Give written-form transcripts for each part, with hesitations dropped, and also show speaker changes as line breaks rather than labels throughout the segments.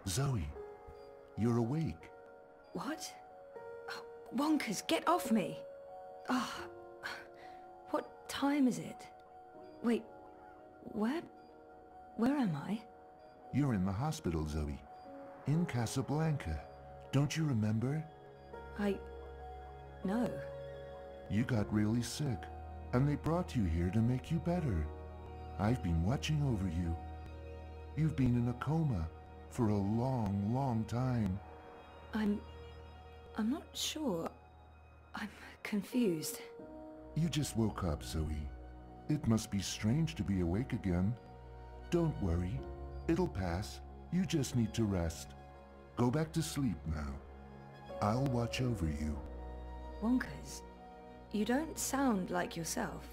Zoe, you're awake.
What? Oh, Wonkers, get off me! Oh, what time is it? Wait, where am I?
You're in the hospital, Zoe. In Casablanca. Don't you remember?
No.
You got really sick, and they brought you here to make you better. I've been watching over you. You've been in a coma for a long, long time.
I'm not sure. I'm confused.
You just woke up, Zoe. It must be strange to be awake again. Don't worry. It'll pass. You just need to rest. Go back to sleep now. I'll watch over you.
Wonkers, you don't sound like yourself.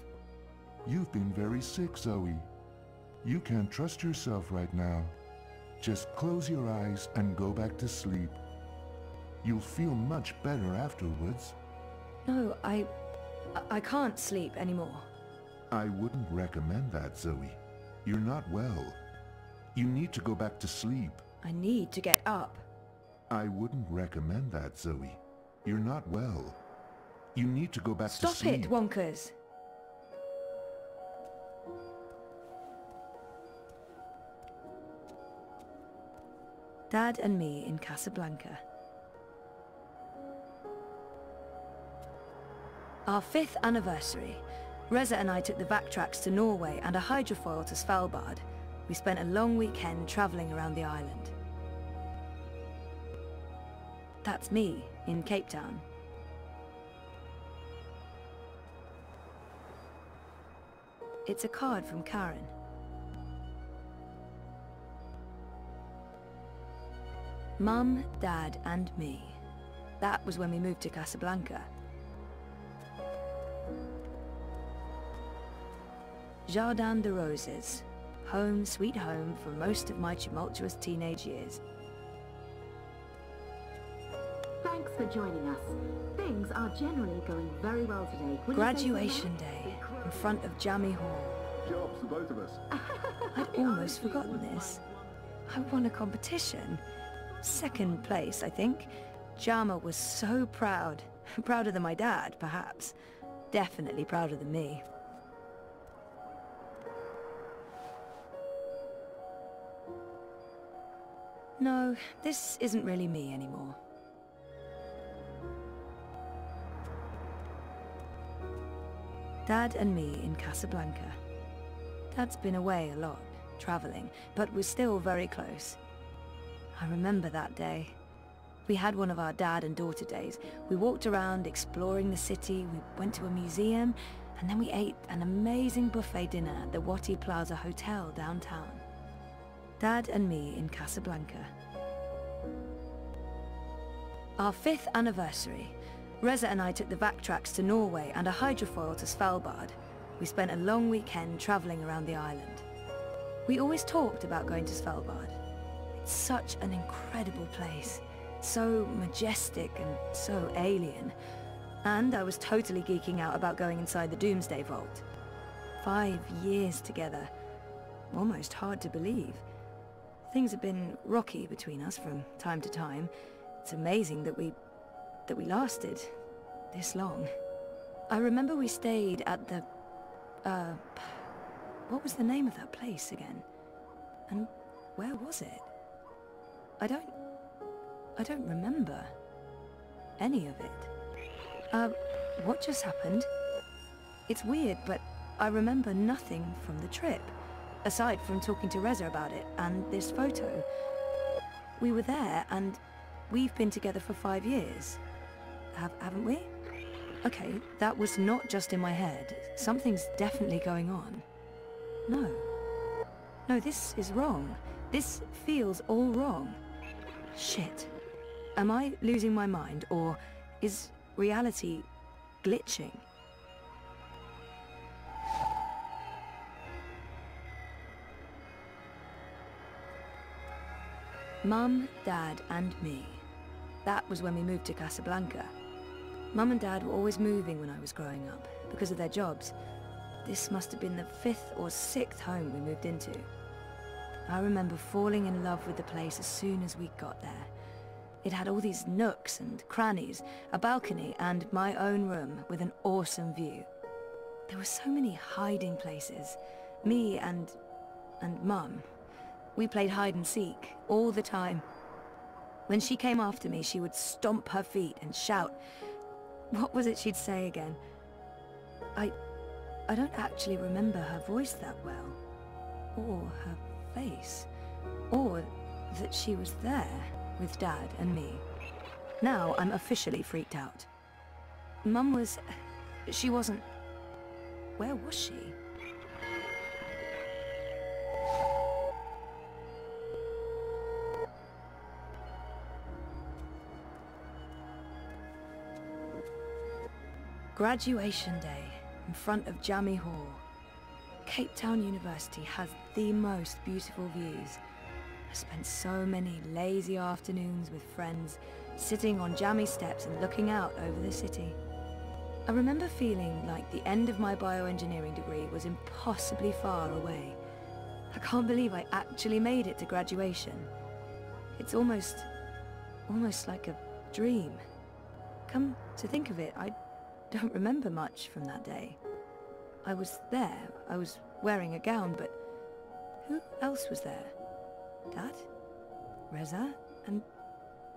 You've been very sick, Zoe. You can't trust yourself right now. Just close your eyes and go back to sleep. You'll feel much better afterwards.
No, I can't sleep anymore.
I wouldn't recommend that, Zoe. You're not well. You need to go back to sleep.
I need to get up.
I wouldn't recommend that, Zoe. You're not well. You need to go back to sleep.
Stop it, Wonkers! Dad and me in Casablanca. Our 5th anniversary. Reza and I took the backtracks to Norway and a hydrofoil to Svalbard. We spent a long weekend travelling around the island. That's me in Cape Town. It's a card from Karen. Mum, Dad and me. That was when we moved to Casablanca. Jardin de Roses. Home, sweet home for most of my tumultuous teenage years.
Thanks for joining us. Things are generally going very well today.
Graduation day in front of Jammy Hall.
Jobs for both of us.
I'd almost forgotten this. I won a competition. 2nd place, I think. Jama was so proud. Prouder than my dad, perhaps. Definitely prouder than me. No, this isn't really me anymore. Dad and me in Casablanca. Dad's been away a lot, travelling, but we're still very close. I remember that day. We had one of our dad and daughter days. We walked around exploring the city, we went to a museum, and then we ate an amazing buffet dinner at the Wati Plaza Hotel downtown. Dad and me in Casablanca. Our 5th anniversary. Reza and I took the backtracks to Norway and a hydrofoil to Svalbard. We spent a long weekend travelling around the island. We always talked about going to Svalbard. It's such an incredible place. So majestic and so alien. And I was totally geeking out about going inside the Doomsday Vault. 5 years together. Almost hard to believe. Things have been rocky between us from time to time. It's amazing that we lasted this long. I remember we stayed at the... what was the name of that place again? And where was it? I don't remember any of it. What just happened? It's weird, but I remember nothing from the trip, aside from talking to Reza about it and this photo. We were there, and we've been together for 5 years. Haven't we? Okay, that was not just in my head. Something's definitely going on. No, this is wrong. This feels all wrong. Shit. Am I losing my mind, or is reality glitching? Mum, Dad and me. That was when we moved to Casablanca. Mum and Dad were always moving when I was growing up, because of their jobs. This must have been the 5th or 6th home we moved into. I remember falling in love with the place as soon as we got there. It had all these nooks and crannies, a balcony, and my own room with an awesome view. There were so many hiding places. Me and Mum. We played hide and seek all the time. When she came after me, she would stomp her feet and shout. What was it she'd say again? I don't actually remember her voice that well, or her face, or that she was there with Dad and me. Now I'm officially freaked out. Mum was... she wasn't... Where was she? Graduation day in front of Jammy Hall. Cape Town University has the most beautiful views. I spent so many lazy afternoons with friends, sitting on jammy steps and looking out over the city. I remember feeling like the end of my bioengineering degree was impossibly far away. I can't believe I actually made it to graduation. It's almost like a dream. Come to think of it, I don't remember much from that day. I was there, I was wearing a gown, but who else was there? Dad? Reza? And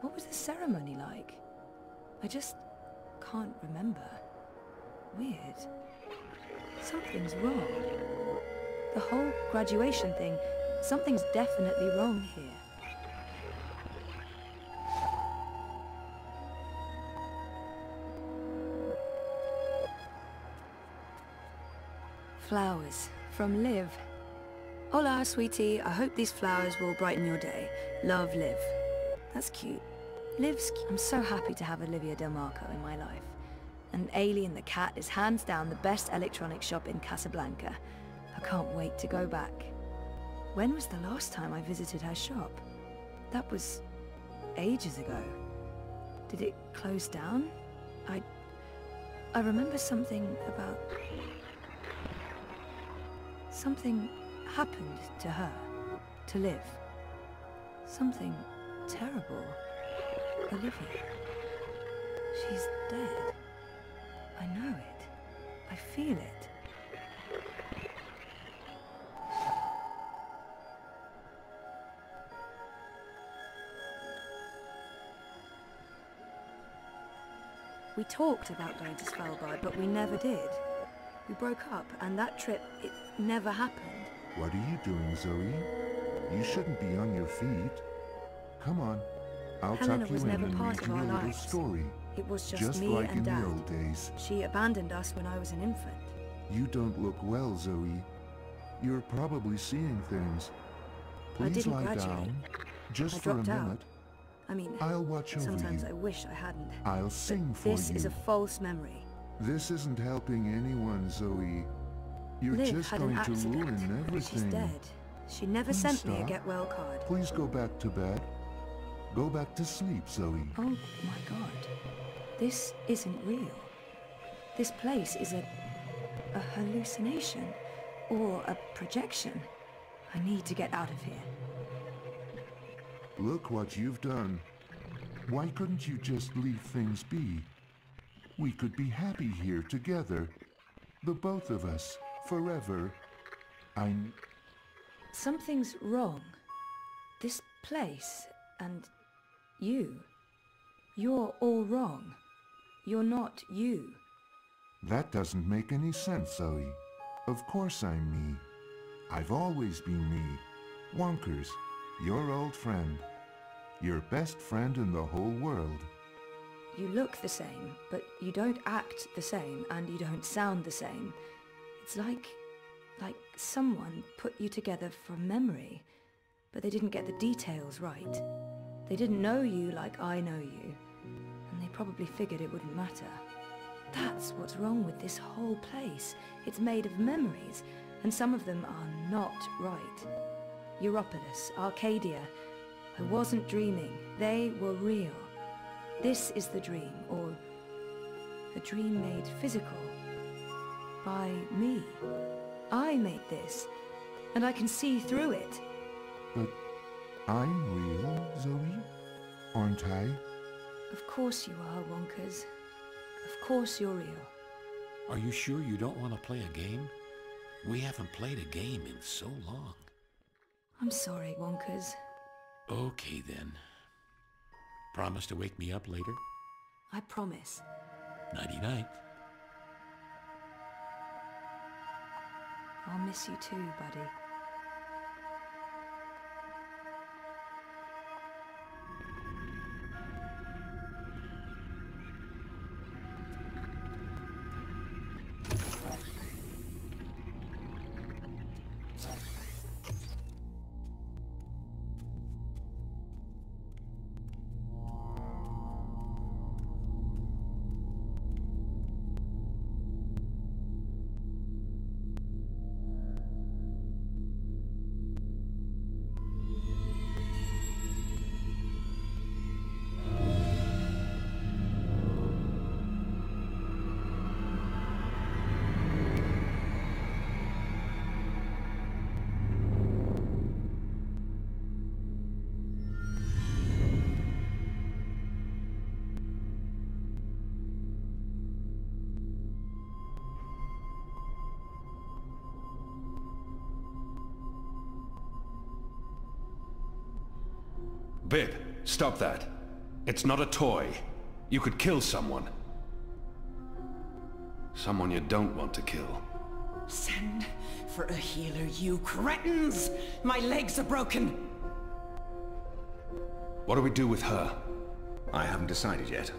what was the ceremony like? I just can't remember. Weird. Something's wrong. The whole graduation thing, something's definitely wrong here. Flowers from Liv. Hola, sweetie. I hope these flowers will brighten your day. Love, Liv. That's cute. Liv's cute. I'm so happy to have Olivia Del Marco in my life. And Alien the cat is hands down the best electronics shop in Casablanca. I can't wait to go back. When was the last time I visited her shop? That was ages ago. Did it close down? I remember something about... Something happened to her, to Liv. Something terrible. Olivia. She's dead. I know it. I feel it. We talked about going to Svalbard, but we never did. We broke up, and that trip, it never happened.
What are you doing, Zoe? You shouldn't be on your feet. Come on. I'll
Helena
tuck you
was
in
never
and
part
read
of
you a
our
little
lives.
story.
It was just me
like
and
in
Dad.
the old days.
She abandoned us when I was an infant.
You don't look well, Zoe. You're probably seeing things. Please
didn't
lie
graduate.
down, just
I
for a
dropped out.
minute.
I mean,
I'll watch over
sometimes
you.
I wish I hadn't.
I'll sing for
This
you.
is a false memory.
This isn't helping anyone, Zoe. You're
Liv
just
had
going
an
to
accident,
ruin
and
everything.
she's dead. She never
Please
sent me a
stop.
get well card.
Please go back to bed. Go back to sleep, Zoe.
Oh my god. This isn't real. This place is a hallucination. Or a projection. I need to get out of here.
Look what you've done. Why couldn't you just leave things be? We could be happy here together. The both of us. Forever.
Something's wrong. This place, and you. You're all wrong. You're not you.
That doesn't make any sense, Zoe. Of course I'm me. I've always been me. Wonkers, your old friend. Your best friend in the whole world.
You look the same, but you don't act the same, and you don't sound the same. It's like someone put you together from memory, but they didn't get the details right. They didn't know you like I know you, and they probably figured it wouldn't matter. That's what's wrong with this whole place. It's made of memories, and some of them are not right. Europolis, Arcadia. I wasn't dreaming. They were real. This is the dream, or a dream made physical. By me. I made this, and I can see through it.
But I'm real, Zoe, aren't I?
Of course you are, Wonkers. Of course you're real.
Are you sure you don't want to play a game? We haven't played a game in so long.
I'm sorry, Wonkers.
Okay then. Promise to wake me up later?
I promise.
Nighty-night.
I'll miss you too, buddy.
Bib, stop that. It's not a toy. You could kill someone. Someone you don't want to kill.
Send for a healer, you cretins! My legs are broken!
What do we do with her?
I haven't decided yet.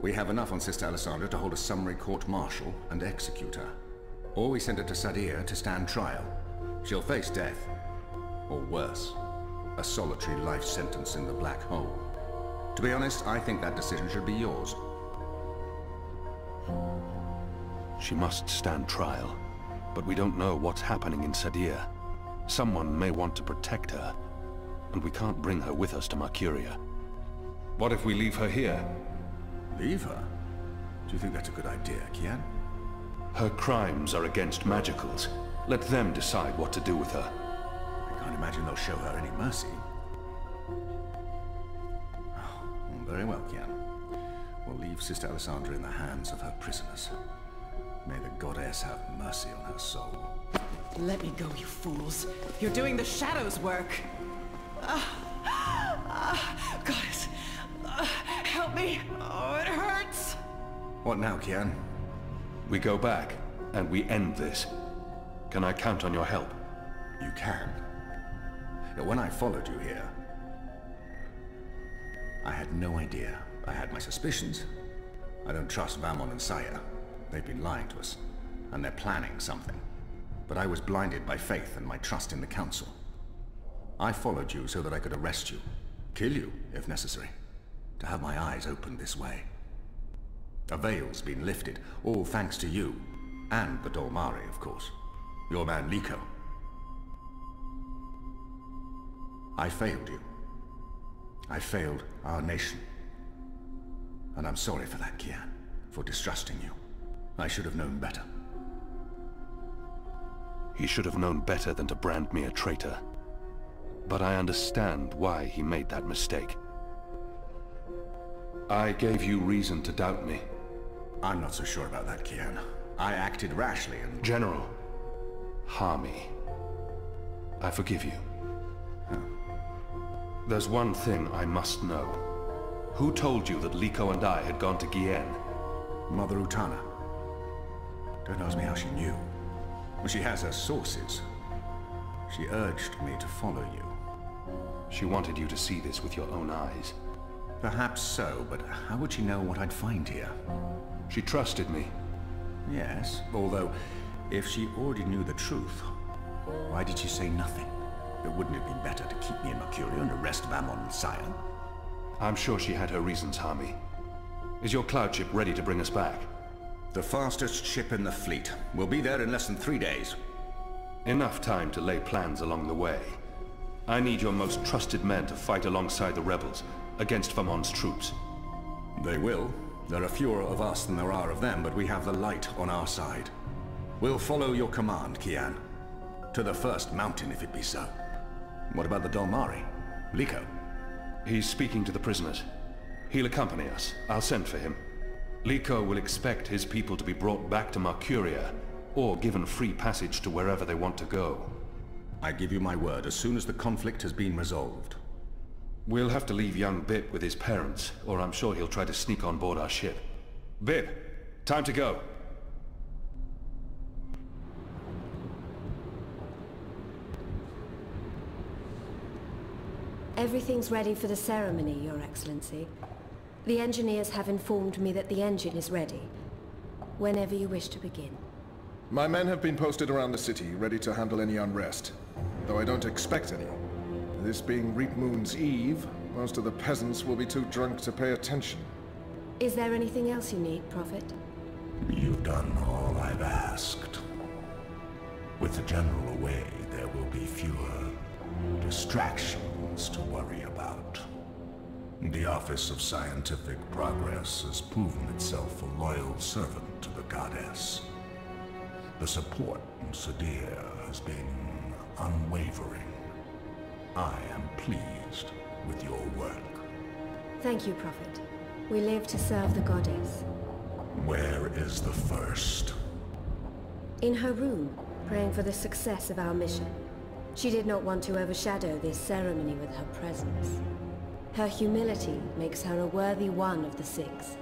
We have enough on Sister Alessandra to hold a summary court-martial and execute her. Or we send her to Sadir to stand trial. She'll face death. Or worse. A solitary life sentence in the black hole. To be honest, I think that decision should be yours.
She must stand trial. But we don't know what's happening in Sadir. Someone may want to protect her. And we can't bring her with us to Mercuria. What if we leave her here?
Leave her? Do you think that's a good idea, Kian?
Her crimes are against magicals. Let them decide what to do with her.
I can't imagine they'll show her any mercy. Oh, very well, Kian. We'll leave Sister Alessandra in the hands of her prisoners. May the goddess have mercy on her soul.
Let me go, you fools. You're doing the shadows' work. Goddess, help me. Oh, it hurts.
What now, Kian?
We go back, and we end this. Can I count on your help?
You can. When I followed you here, I had no idea. I had my suspicions. I don't trust Vamon and Saya. They've been lying to us, and they're planning something. But I was blinded by faith and my trust in the Council. I followed you so that I could arrest you, kill you, if necessary, to have my eyes opened this way. A veil's been lifted, all thanks to you, and the Dolmari, of course. Your man Liko. I failed you. I failed our nation. And I'm sorry for that, Kian, for distrusting you. I should have known better.
He should have known better than to brand me a traitor. But I understand why he made that mistake. I gave you reason to doubt me.
I'm not so sure about that, Kian. I acted rashly and...
General, Harmy, I forgive you.
Huh?
There's one thing I must know. Who told you that Liko and I had gone to Gien?
Mother Utana. Don't ask me how she knew. Well, she has her sources. She urged me to follow you.
She wanted you to see this with your own eyes.
Perhaps so, but how would she know what I'd find here?
She trusted me.
Yes, although, if she already knew the truth, why did she say nothing? It wouldn't have been better to keep me in Mercuria and arrest Vamon and Sion?
I'm sure she had her reasons, Harmy. Is your cloud ship ready to bring us back?
The fastest ship in the fleet. We'll be there in less than 3 days.
Enough time to lay plans along the way. I need your most trusted men to fight alongside the rebels, against Vamon's troops.
They will. There are fewer of us than there are of them, but we have the light on our side. We'll follow your command, Kian. To the first mountain, if it be so. What about the Dolmari? Liko?
He's speaking to the prisoners. He'll accompany us. I'll send for him. Liko will expect his people to be brought back to Mercuria, or given free passage to wherever they want to go.
I give you my word, as soon as the conflict has been resolved.
We'll have to leave young Bip with his parents, or I'm sure he'll try to sneak on board our ship. Bip, time to go.
Everything's ready for the ceremony, Your Excellency. The engineers have informed me that the engine is ready. Whenever you wish to begin.
My men have been posted around the city, ready to handle any unrest. Though I don't expect any. This being Reap Moon's Eve, most of the peasants will be too drunk to pay attention.
Is there anything else you need, Prophet?
You've done all I've asked. With the General away, there will be fewer distractions to worry about. The Office of Scientific Progress has proven itself a loyal servant to the Goddess. The support in Sadir has been unwavering. I am pleased with your work.
Thank you, Prophet. We live to serve the Goddess.
Where is the First?
In her room, praying for the success of our mission. She did not want to overshadow this ceremony with her presence. Her humility makes her a worthy one of the Six.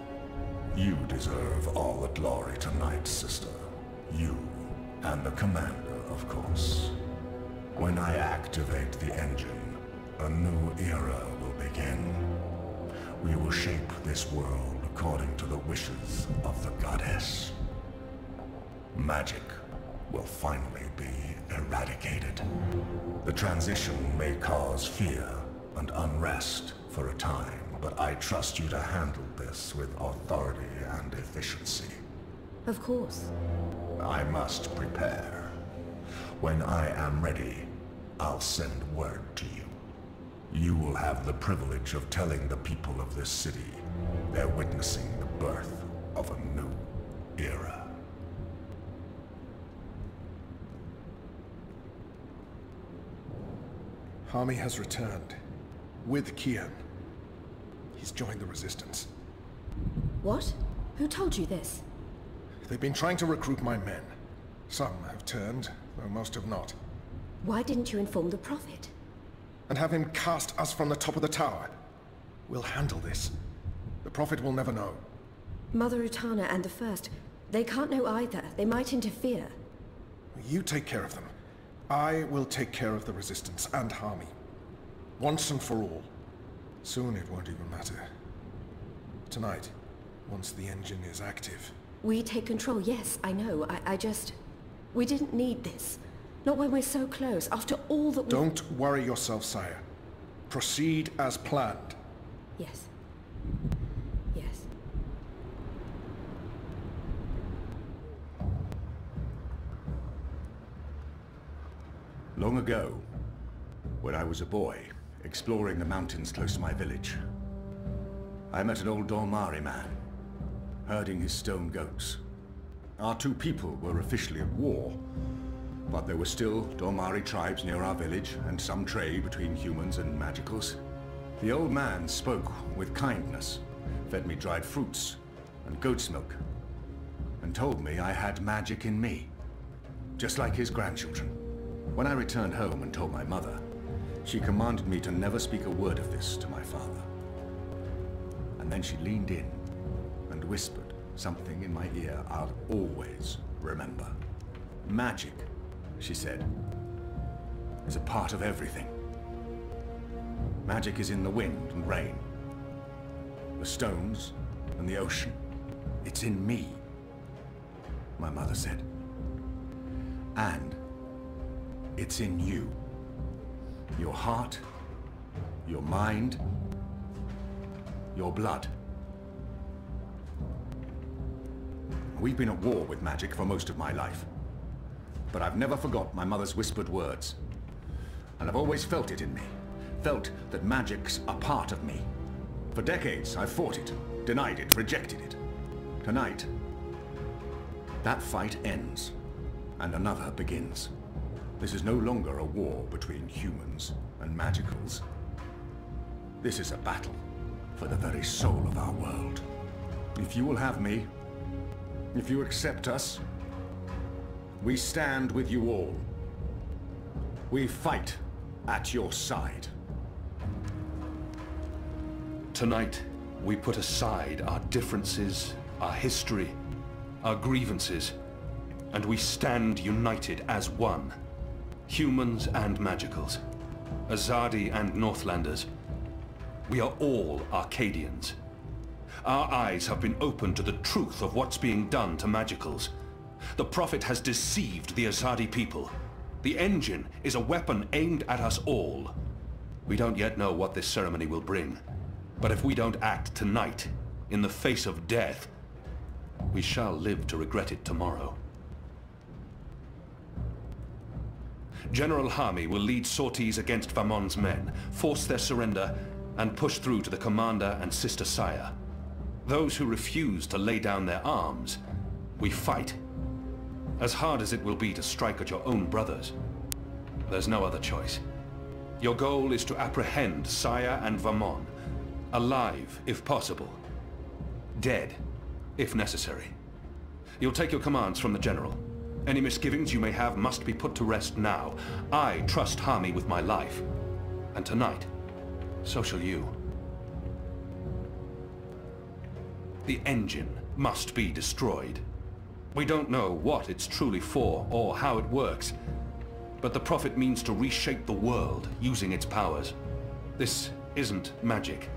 You deserve all the glory tonight, sister. You, and the Commander, of course. When I activate the engine, a new era will begin. We will shape this world according to the wishes of the Goddess. Magic will finally be eradicated. The transition may cause fear and unrest for a time, but I trust you to handle this with authority and efficiency.
Of course.
I must prepare. When I am ready, I'll send word to you. You will have the privilege of telling the people of this city they're witnessing the birth of a new era.
Hami has returned. With Kian. He's joined the Resistance.
What? Who told you this?
They've been trying to recruit my men. Some have turned, though most have not.
Why didn't you inform the Prophet?
And have him cast us from the top of the tower. We'll handle this. The Prophet will never know.
Mother Utana and the First, they can't know either. They might interfere.
You take care of them. I will take care of the Resistance and Hami. Once and for all. Soon it won't even matter. Tonight, once the engine is active.
We take control, yes, I know. I just... We didn't need this. Not when we're so close, after all that we...
Don't worry yourself, sire. Proceed as planned.
Yes. Yes.
Long ago, when I was a boy, exploring the mountains close to my village, I met an old Dolmari man, herding his stone goats. Our two people were officially at war, but there were still Dolmari tribes near our village, and some trade between humans and magicals. The old man spoke with kindness, fed me dried fruits and goat's milk, and told me I had magic in me, just like his grandchildren. When I returned home and told my mother, she commanded me to never speak a word of this to my father. And then she leaned in and whispered something in my ear I'll always remember. Magic, she said, is a part of everything. Magic is in the wind and rain, the stones and the ocean. It's in me, my mother said. And it's in you. Your heart, your mind, your blood. We've been at war with magic for most of my life. But I've never forgot my mother's whispered words. And I've always felt it in me. Felt that magic's a part of me. For decades, I've fought it, denied it, rejected it. Tonight, that fight ends, and another begins. This is no longer a war between humans and magicals. This is a battle for the very soul of our world. If you will have me, if you accept us, we stand with you all. We fight at your side.
Tonight, we put aside our differences, our history, our grievances, and we stand united as one. Humans and magicals, Azadi and Northlanders. We are all Arcadians. Our eyes have been opened to the truth of what's being done to magicals. The Prophet has deceived the Azadi people. The engine is a weapon aimed at us all. We don't yet know what this ceremony will bring. But if we don't act tonight, in the face of death, we shall live to regret it tomorrow. General Hami will lead sorties against Vamon's men, force their surrender, and push through to the commander and Sister Saya. Those who refuse to lay down their arms, we fight. As hard as it will be to strike at your own brothers, there's no other choice. Your goal is to apprehend Saya and Vamon, alive if possible, dead if necessary. You'll take your commands from the General. Any misgivings you may have must be put to rest now. I trust Hami with my life. And tonight, so shall you. The engine must be destroyed. We don't know what it's truly for or how it works, but the Prophet means to reshape the world using its powers. This isn't magic.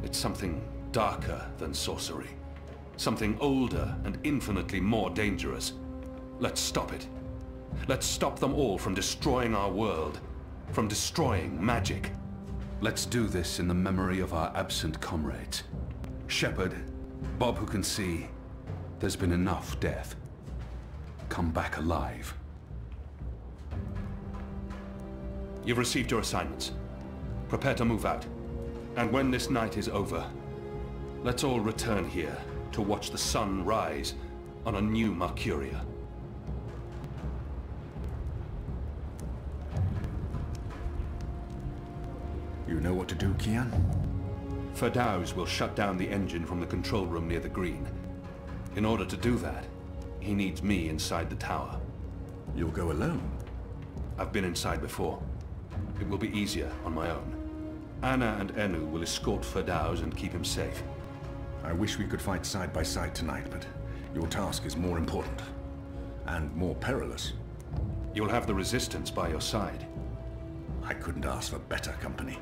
It's something darker than sorcery. Something older and infinitely more dangerous. Let's stop it. Let's stop them all from destroying our world, from destroying magic. Let's do this in the memory of our absent comrades. Shepard, Bob who can see, there's been enough death. Come back alive. You've received your assignments. Prepare to move out. And when this night is over, let's all return here to watch the sun rise on a new Mercuria.
You know what to do, Kian?
Ferdows will shut down the engine from the control room near the green. In order to do that, he needs me inside the tower.
You'll go alone?
I've been inside before. It will be easier on my own. Anna and Enu will escort Ferdows and keep him safe.
I wish we could fight side by side tonight, but your task is more important. And more perilous.
You'll have the Resistance by your side.
I couldn't ask for better company.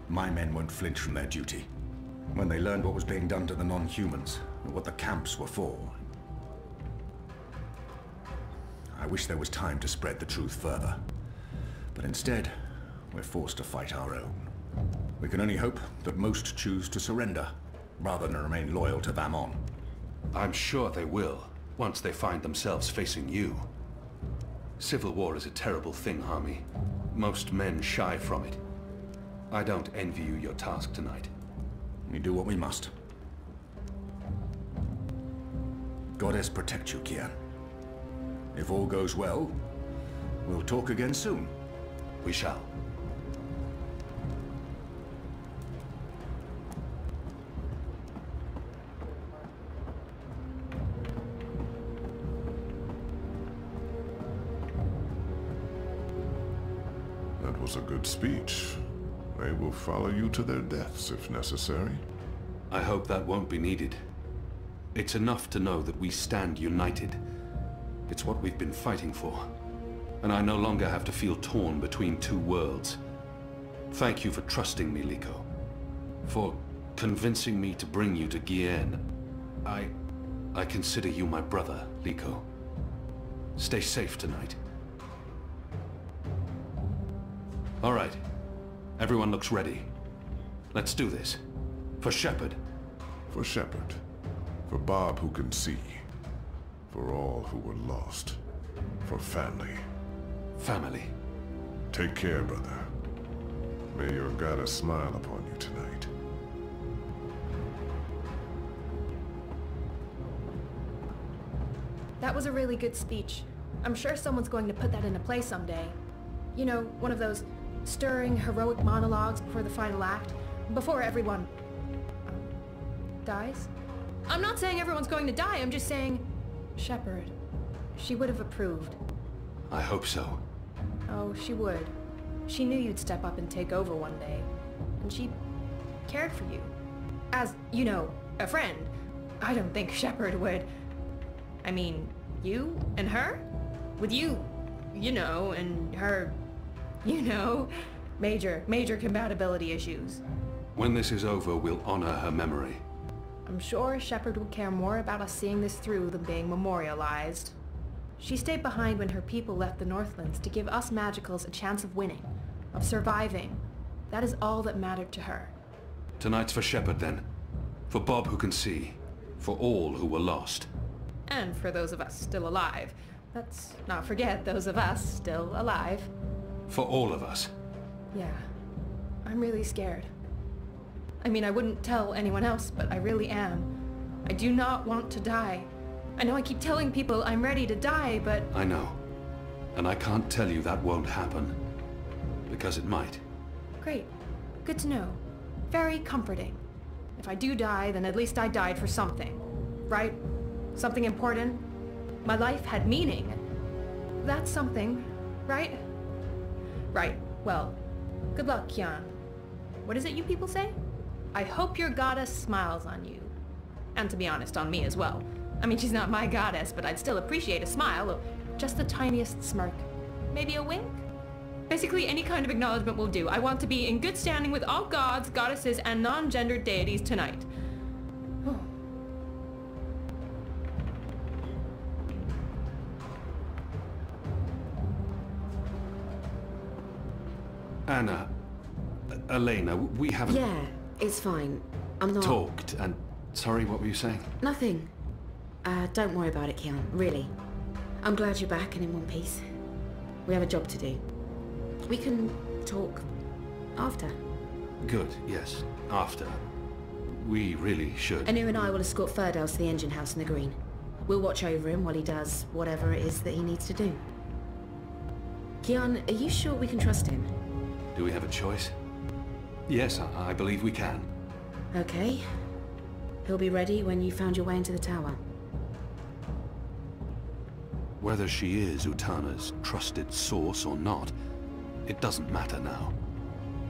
My men won't flinch from their duty. When they learned what was being done to the non-humans, and what the camps were for. I wish there was time to spread the truth further. But instead, we're forced to fight our own. We can only hope that most choose to surrender, rather than remain loyal to Vamon.
I'm sure they will, once they find themselves facing you. Civil war is a terrible thing, Hami. Most men shy from it. I don't envy you your task tonight.
We do what we must. Goddess protect you, Kian. If all goes well, we'll talk again soon.
We shall.
That was a good speech. They will follow you to their deaths if necessary.
I hope that won't be needed. It's enough to know that we stand united. It's what we've been fighting for. And I no longer have to feel torn between two worlds. Thank you for trusting me, Liko. For convincing me to bring you to Gien. I consider you my brother, Liko. Stay safe tonight. All right. Everyone looks ready. Let's do this. For Shepard.
For Shepard. For Bob who can see. For all who were lost. For family.
Family.
Take care, brother. May your goddess smile upon you tonight.
That was a really good speech. I'm sure someone's going to put that into play someday. You know, one of those stirring, heroic monologues before the final act, before everyone dies. I'm not saying everyone's going to die, I'm just saying Shepard. She would have approved.
I hope so.
Oh, she would. She knew you'd step up and take over one day. And she cared for you. As, you know, a friend. I don't think Shepard would. I mean, you and her? With you, you know, and her, you know, major compatibility issues.
When this is over, we'll honor her memory.
I'm sure Shepard would care more about us seeing this through than being memorialized. She stayed behind when her people left the Northlands to give us Magicals a chance of winning, of surviving. That is all that mattered to her.
Tonight's for Shepard, then. For Bob who can see. For all who were lost.
And for those of us still alive. Let's not forget those of us still alive.
For all of us.
Yeah. I'm really scared. I mean, I wouldn't tell anyone else, but I really am. I do not want to die. I know I keep telling people I'm ready to die, but...
I know. And I can't tell you that won't happen. Because it might.
Great. Good to know. Very comforting. If I do die, then at least I died for something. Right? Something important. My life had meaning. That's something, right? Right. Well, good luck, Kian. What is it you people say? I hope your goddess smiles on you. And to be honest, on me as well. I mean, she's not my goddess, but I'd still appreciate a smile, or just the tiniest smirk. Maybe a wink? Basically, any kind of acknowledgement will do. I want to be in good standing with all gods, goddesses, and non-gendered deities tonight. Oh.
Anna, Elena, we haven't...
Yeah, it's fine. I'm not...
talked, and... Sorry, what were you saying?
Nothing. Don't worry about it, Kian, really. I'm glad you're back and in one piece. We have a job to do. We can talk after.
Good, yes. After. We really should.
Anu and I will escort Ferdows to the engine house in the green. We'll watch over him while he does whatever it is that he needs to do. Kian, are you sure we can trust him?
Do we have a choice? Yes, I believe we can.
Okay. He'll be ready when you found your way into the tower.
Whether she is Utana's trusted source or not, it doesn't matter now.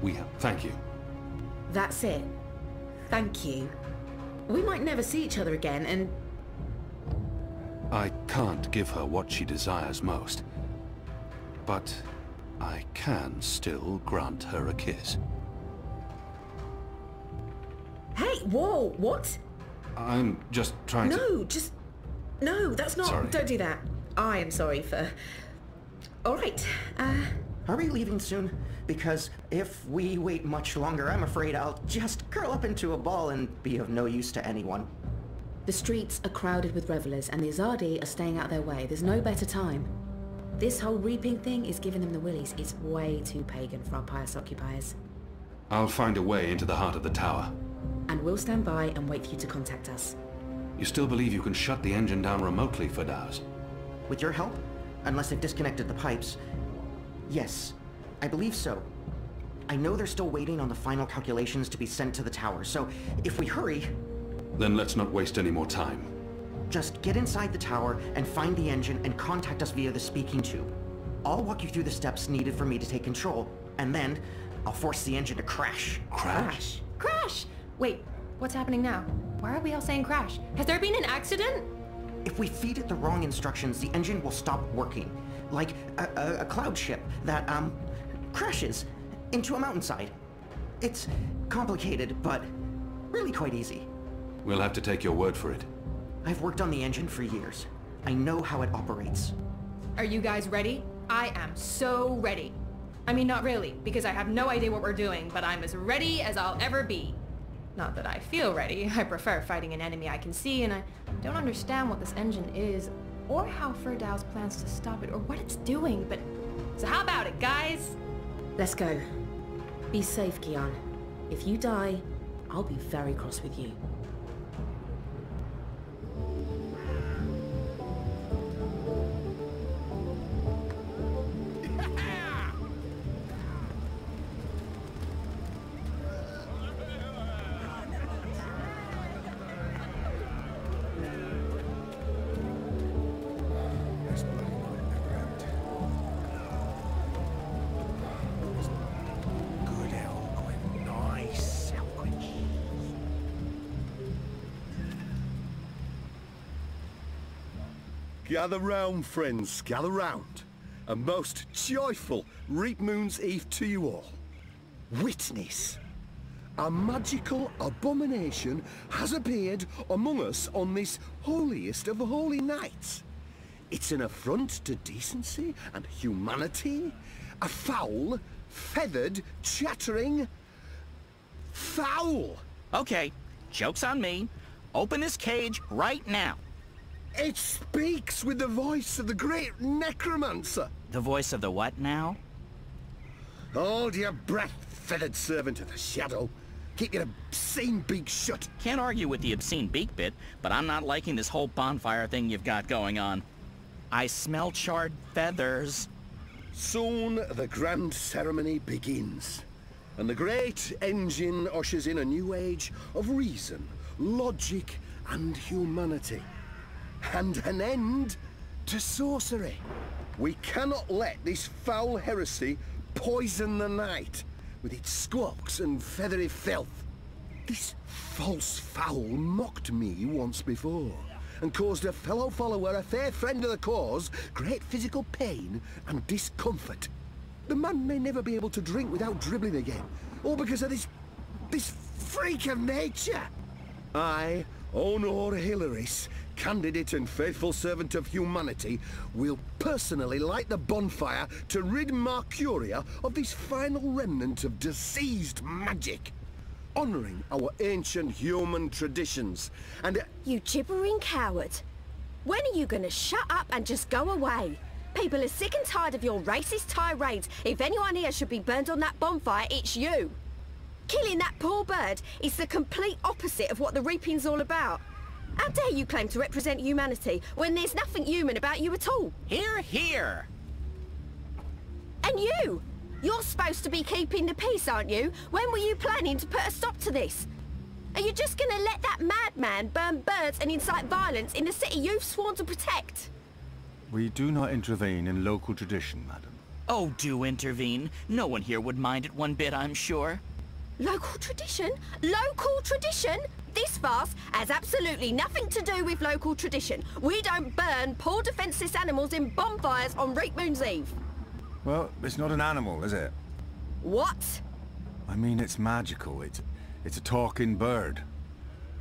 We have... Thank you.
That's it. Thank you. We might never see each other again, and...
I can't give her what she desires most. But I can still grant her a kiss.
Hey, whoa, what?
I'm just trying to...
No, just... No, that's not...
Sorry.
Don't do that. I am sorry for... All right,
Are we leaving soon? Because if we wait much longer, I'm afraid I'll just curl up into a ball and be of no use to anyone.
The streets are crowded with revelers, and the Azadi are staying out their way. There's no better time. This whole reaping thing is giving them the willies. It's way too pagan for our pious occupiers.
I'll find a way into the heart of the tower.
And we'll stand by and wait for you to contact us.
You still believe you can shut the engine down remotely, Ferdows?
With your help? Unless they've disconnected the pipes. Yes, I believe so. I know they're still waiting on the final calculations to be sent to the tower, so if we hurry...
Then let's not waste any more time.
Just get inside the tower and find the engine and contact us via the speaking tube. I'll walk you through the steps needed for me to take control, and then I'll force the engine to crash.
Crash?
Crash! Wait, what's happening now? Why are we all saying crash? Has there been an accident?
If we feed it the wrong instructions, the engine will stop working. Like a cloud ship that, crashes into a mountainside. It's complicated, but really quite easy.
We'll have to take your word for it.
I've worked on the engine for years. I know how it operates.
Are you guys ready? I am so ready. I mean, not really, because I have no idea what we're doing, but I'm as ready as I'll ever be. Not that I feel ready. I prefer fighting an enemy I can see, and I don't understand what this engine is, or how Ferdows plans to stop it, or what it's doing, but... So how about it, guys?
Let's go. Be safe, Kian. If you die, I'll be very cross with you.
Gather round, friends, gather round. A most joyful Reap Moon's Eve to you all. Witness. A magical abomination has appeared among us on this holiest of holy nights. It's an affront to decency and humanity. A foul, feathered, chattering... fowl!
Okay, joke's on me. Open this cage right now.
It speaks with the voice of the great necromancer.
The voice of the what now?
Hold your breath, feathered servant of the shadow. Keep your obscene beak shut.
Can't argue with the obscene beak bit, but I'm not liking this whole bonfire thing you've got going on. I smell charred feathers.
Soon the grand ceremony begins, and the great engine ushers in a new age of reason, logic, and humanity. And an end to sorcery. We cannot let this foul heresy poison the night with its squawks and feathery filth. This false fowl mocked me once before, and caused a fellow follower, a fair friend of the cause, great physical pain and discomfort. The man may never be able to drink without dribbling again, all because of this freak of nature. I, Honor Hilaris, candidate and faithful servant of humanity, will personally light the bonfire to rid Mercuria of this final remnant of diseased magic, honoring our ancient human traditions, and...
You gibbering coward! When are you gonna shut up and just go away? People are sick and tired of your racist tirades. If anyone here should be burned on that bonfire, it's you! Killing that poor bird is the complete opposite of what the reaping's all about. How dare you claim to represent humanity when there's nothing human about you at all?
Hear, hear!
And you! You're supposed to be keeping the peace, aren't you? When were you planning to put a stop to this? Are you just gonna let that madman burn birds and incite violence in the city you've sworn to protect?
We do not intervene in local tradition, madam.
Oh, do intervene. No one here would mind it one bit, I'm sure.
Local tradition? Local tradition? This farce has absolutely nothing to do with local tradition. We don't burn poor defenseless animals in bonfires on Reap Moon's Eve.
Well, it's not an animal, is it?
What?
I mean, it's magical. It's a talking bird.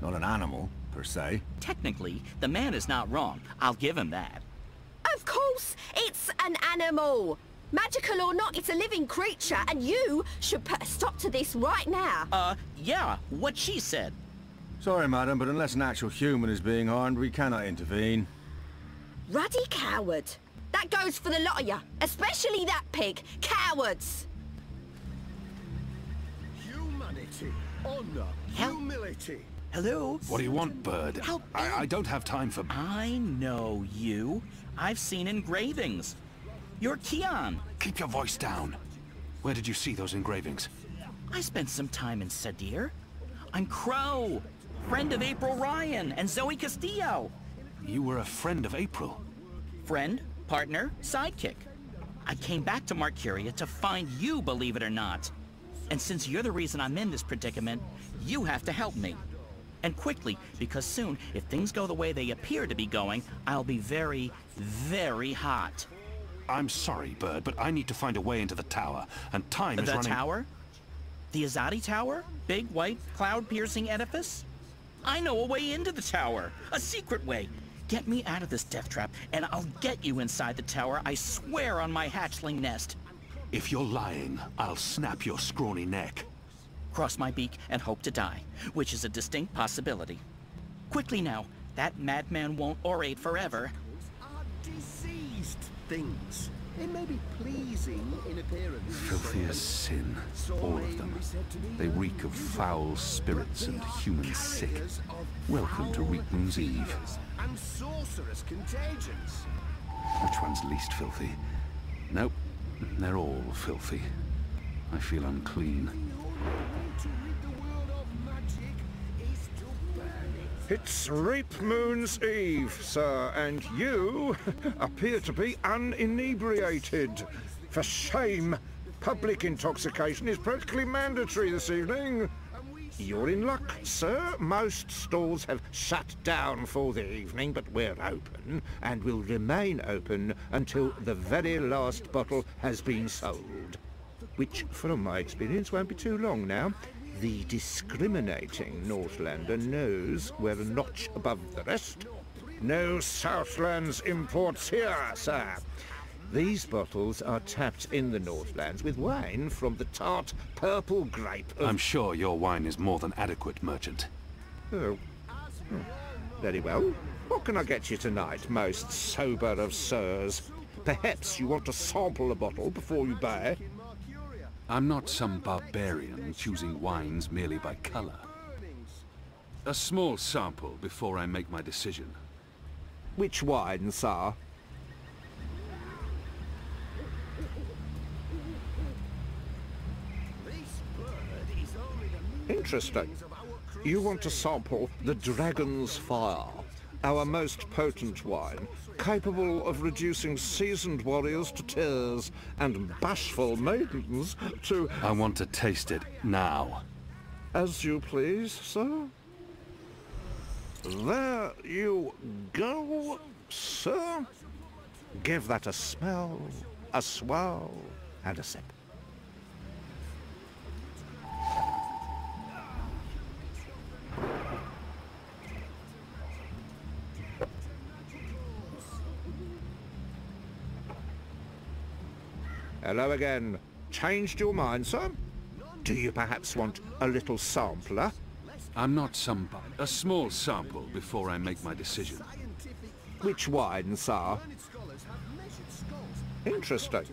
Not an animal, per se.
Technically, the man is not wrong. I'll give him that.
Of course, it's an animal. Magical or not, it's a living creature, and you should put a stop to this right now.
Yeah, what she said.
Sorry, madam, but unless an actual human is being harmed, we cannot intervene.
Ruddy coward. That goes for the lot of you, especially that pig. Cowards!
Humanity, honor, humility.
Hello?
What do you want, bird? I don't have time for...
I know you. I've seen engravings. You're Kian.
Keep your voice down. Where did you see those engravings?
I spent some time in Sadir. I'm Crow, friend of April Ryan and Zoe Castillo.
You were a friend of April?
Friend, partner, sidekick. I came back to Mercuria to find you, believe it or not. And since you're the reason I'm in this predicament, you have to help me. And quickly, because soon, if things go the way they appear to be going, I'll be very, very hot.
I'm sorry, Bird, but I need to find a way into the tower, and time is running...
The tower? The Azadi Tower? Big, white, cloud-piercing edifice? I know a way into the tower. A secret way. Get me out of this death trap, and I'll get you inside the tower, I swear on my hatchling nest.
If you're lying, I'll snap your scrawny neck.
Cross my beak and hope to die, which is a distinct possibility. Quickly now, that madman won't orate forever.
Diseased things. They may be pleasing in appearance.
Filthy as sin, all of them. They reek of foul spirits and human sick. Welcome to Reap Moon's Eve.
And sorcerous contagions.
Which one's least filthy? Nope, they're all filthy. I feel unclean.
It's Reap Moon's Eve, sir, and you appear to be uninebriated. For shame! Public intoxication is practically mandatory this evening.
You're in luck, sir. Most stalls have shut down for the evening, but we're open, and will remain open until the very last bottle has been sold. Which, from my experience, won't be too long now. The discriminating Northlander knows we're a notch above the rest. No Southlands imports here, sir. These bottles are tapped in the Northlands with wine from the tart purple grape of...
I'm sure your wine is more than adequate, merchant.
Oh. Very well. What can I get you tonight, most sober of sirs? Perhaps you want to sample a bottle before you buy?
I'm not some barbarian choosing wines merely by color. A small sample before I make my decision.
Which wine, sir? Interesting. You want to sample the Dragon's Fire, our most potent wine, capable of reducing seasoned warriors to tears and bashful maidens to...
I want to taste it now.
As you please, sir. There you go, sir. Give that a smell, a swirl, and a sip. Hello again. Changed your mind, sir? Do you perhaps want a little sampler?
I'm not somebody. A small sample before I make my decision.
Which wine, sir? Interesting.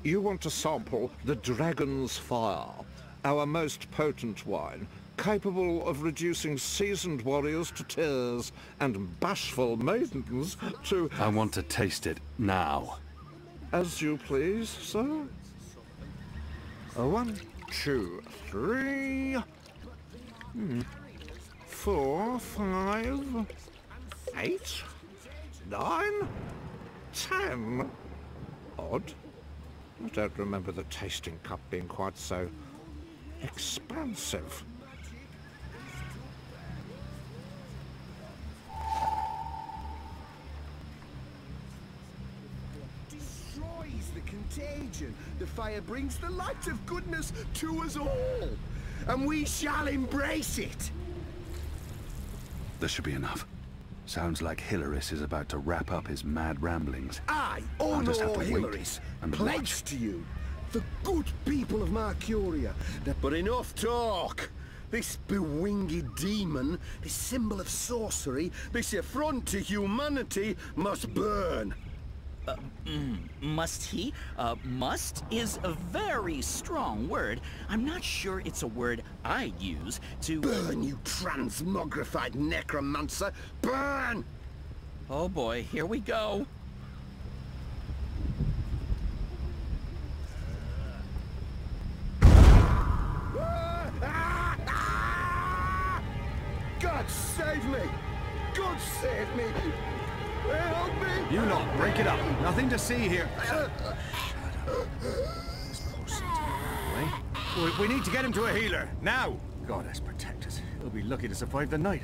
You want to sample the Dragon's Fire, our most potent wine, capable of reducing seasoned warriors to tears and bashful maidens to...
I want to taste it now.
As you please, sir. 1, 2, 3... 4, 5... 8... 9... 10... Odd. I don't remember the tasting cup being quite so... expansive.
Contagion. The fire brings the light of goodness to us all, and we shall embrace it.
This should be enough. Sounds like Hilaris is about to wrap up his mad ramblings.
Aye,
I'll just have to wait
Hilaris,
and
pledged to you, the good people of Mercuria. But enough talk. This bewinged demon, this symbol of sorcery, this affront to humanity must burn.
Must he? Must is a very strong word. I'm not sure it's a word I use to...
Burn, you transmogrified necromancer! Burn!
Oh boy, here we go.
God save me! God save me! Help me!
You lot, break it up. Nothing to see here. We need to get him to a healer, now! Goddess protect us. He'll be lucky to survive the night.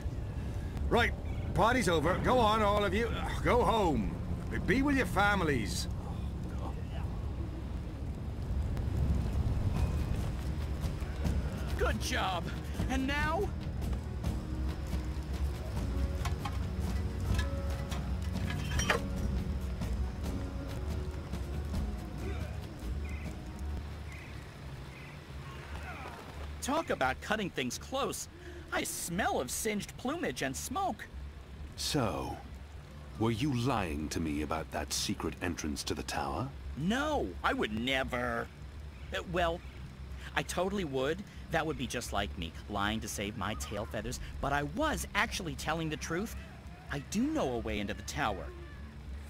Right, party's over. Go on, all of you. Go home. Be with your families.
Good job. And now? Talk about cutting things close. I smell of singed plumage and smoke.
So, were you lying to me about that secret entrance to the tower?
No, I would never. Well, I totally would. That would be just like me, lying to save my tail feathers. But I was actually telling the truth. I do know a way into the tower.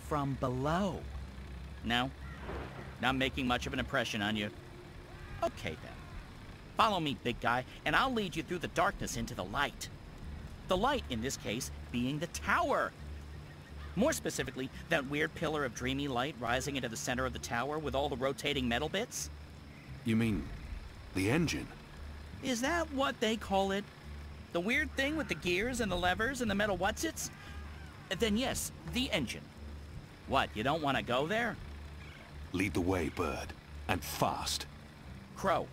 From below. No? Not making much of an impression on you. Okay then. Follow me, big guy, and I'll lead you through the darkness into the light. The light, in this case, being the tower. More specifically, that weird pillar of dreamy light rising into the center of the tower with all the rotating metal bits.
You mean the engine?
Is that what they call it? The weird thing with the gears and the levers and the metal whatsits? Then yes, the engine. What, you don't want to go there?
Lead the way, Bird. And fast.
Crow.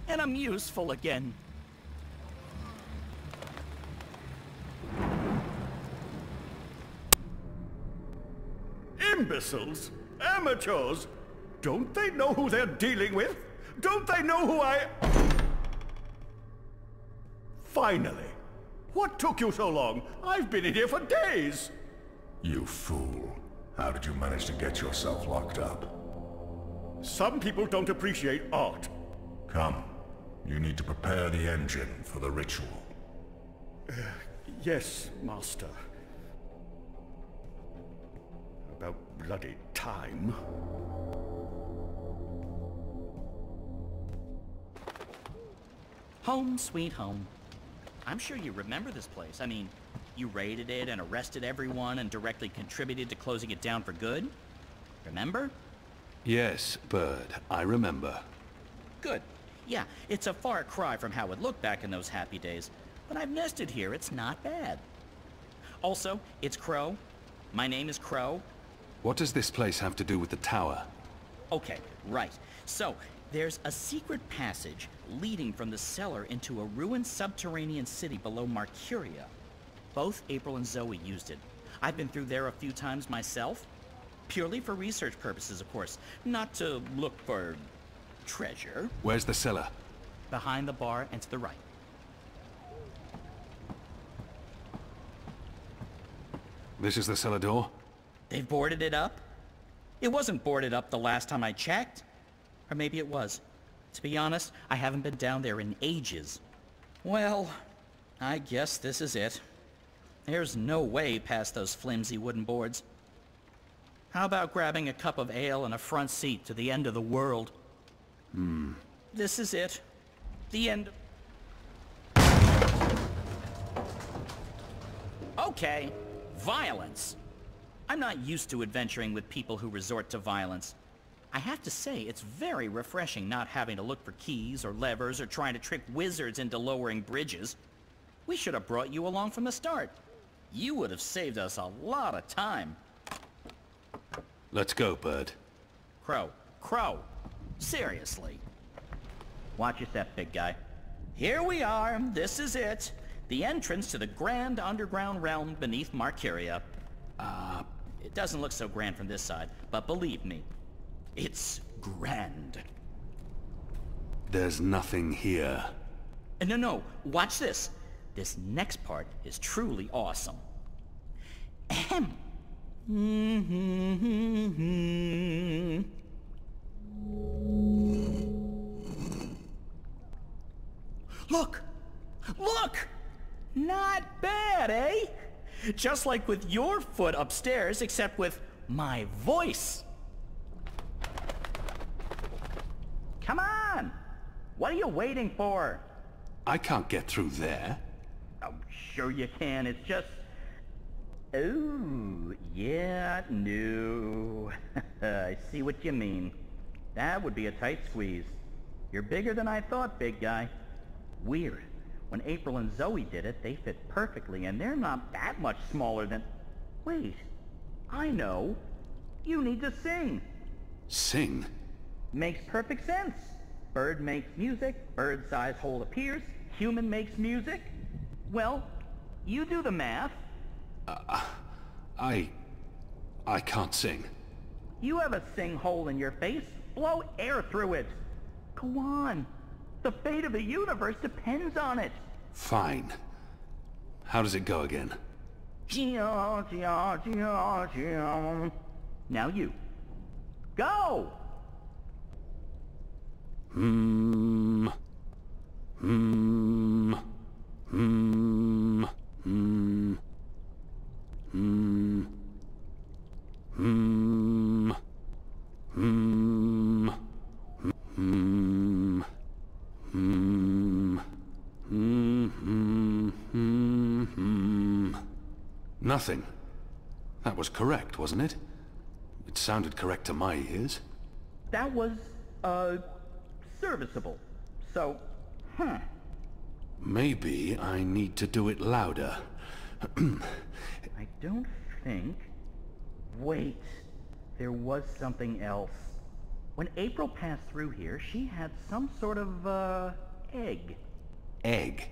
And I'm useful again.
Imbeciles? Amateurs? Don't they know who they're dealing with? Don't they know who I... Finally. What took you so long? I've been in here for days.
You fool. How did you manage to get yourself locked up?
Some people don't appreciate art.
Come. You need to prepare the engine for the ritual.
Yes, Master. About bloody time.
Home sweet home. I'm sure you remember this place. I mean, you raided it and arrested everyone and directly contributed to closing it down for good. Remember?
Yes, Bird, I remember.
Good. Yeah, it's a far cry from how it looked back in those happy days, but I've nested here. It's not bad. Also, it's Crow. My name is Crow.
What does this place have to do with the tower?
Okay, right. So, there's a secret passage leading from the cellar into a ruined subterranean city below Marcuria. Both April and Zoe used it. I've been through there a few times myself. Purely for research purposes, of course. Not to look for treasure.
Where's the cellar?
Behind the bar and to the right.
This is the cellar door?
They've boarded it up? It wasn't boarded up the last time I checked. Or maybe it was. To be honest, I haven't been down there in ages. Well, I guess this is it. There's no way past those flimsy wooden boards. How about grabbing a cup of ale and a front seat to the end of the world? This is it. The end. Okay, violence. I'm not used to adventuring with people who resort to violence. I have to say, it's very refreshing not having to look for keys or levers or trying to trick wizards into lowering bridges. We should have brought you along from the start. You would have saved us a lot of time.
Let's go, Bird.
Crow. Crow. Seriously. Watch your step, big guy. Here we are. This is it. The entrance to the grand underground realm beneath Marcuria. It doesn't look so grand from this side, but believe me, it's grand.
There's nothing here.
No, watch this. This next part is truly awesome. Ahem. Look! Look! Not bad, eh? Just like with your foot upstairs, except with my voice. Come on! What are you waiting for?
I can't get through there.
Oh, sure you can. It's just... Oh, yeah, no. I see what you mean. That would be a tight squeeze. You're bigger than I thought, big guy. Weird. When April and Zoe did it, they fit perfectly, and they're not that much smaller than... Wait. I know. You need to sing.
Sing?
Makes perfect sense. Bird makes music, bird-sized hole appears, human makes music. Well, you do the math.
I can't sing.
You have a sing hole in your face. Blow air through it. Go on. The fate of the universe depends on it.
Fine. How does it go again?
Now you. Go!
Nothing. That was correct, wasn't it? It sounded correct to my ears.
That was, serviceable. So,
Maybe I need to do it louder.
I don't think... Wait, there was something else. When April passed through here, she had some sort of, egg.
Egg?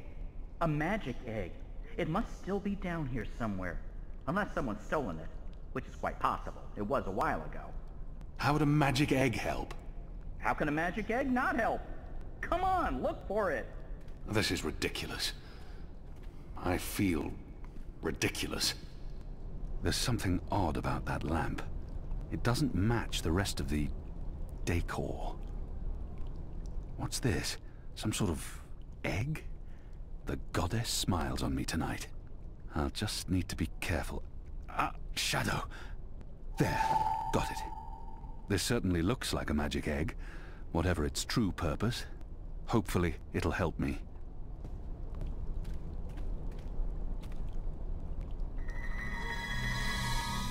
A magic egg. It must still be down here somewhere. Unless someone's stolen it, which is quite possible. It was a while ago.
How would a magic egg help?
How can a magic egg not help? Come on, look for it.
This is ridiculous. I feel ridiculous. There's something odd about that lamp. It doesn't match the rest of the decor. What's this? Some sort of egg? The goddess smiles on me tonight. I'll just need to be careful. Shadow. There. Got it. This certainly looks like a magic egg, whatever its true purpose. Hopefully, it'll help me.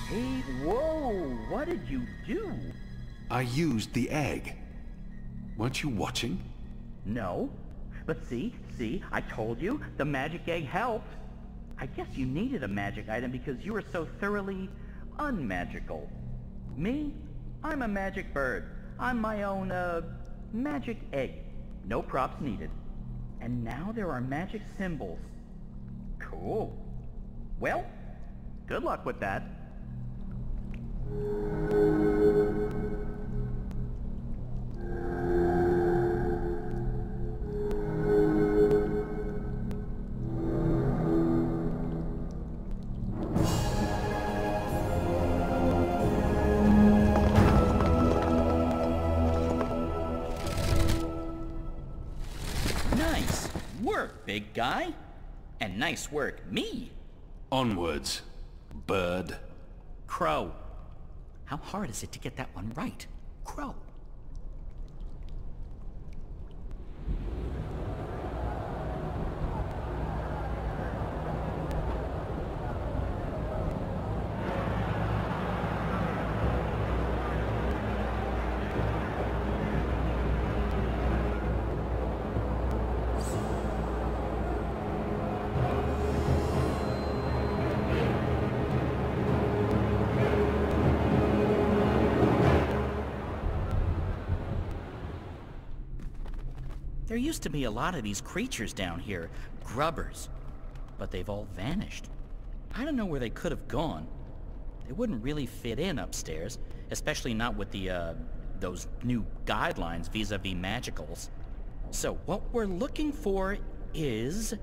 Hey, whoa! What did you do?
I used the egg. Weren't you watching?
No. But see, I told you, the magic egg helped. I guess you needed a magic item because you were so thoroughly unmagical. Me? I'm a magic bird. I'm my own, magic egg. No props needed. And now there are magic symbols. Cool. Well, good luck with that. Nice work, big guy. And nice work, me.
Onwards, bird.
Crow. How hard is it to get that one right? Crow. There used to be a lot of these creatures down here, grubbers, but they've all vanished. I don't know where they could have gone. They wouldn't really fit in upstairs, especially not with the, those new guidelines vis-a-vis magicals. So what we're looking for is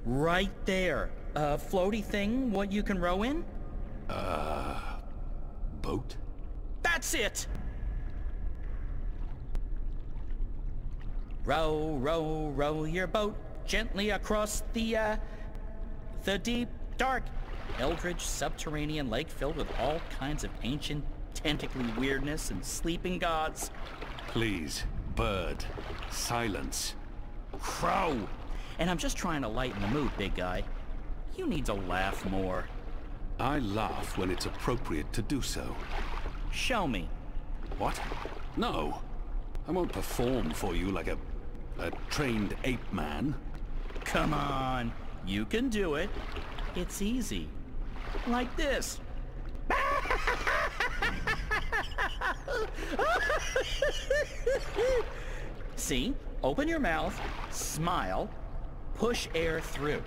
right there. A floaty thing, what you can row in?
Boat?
That's it! Row, row, row your boat gently across the deep, dark, eldritch subterranean lake filled with all kinds of ancient, tentacly weirdness and sleeping gods.
Please, bird, silence.
Crow! And I'm just trying to lighten the mood, big guy. You need to laugh more.
I laugh when it's appropriate to do so.
Show me.
What? No. I won't perform for you like a trained ape man.
Come on, you can do it. It's easy. Like this. See? Open your mouth, smile, push air through.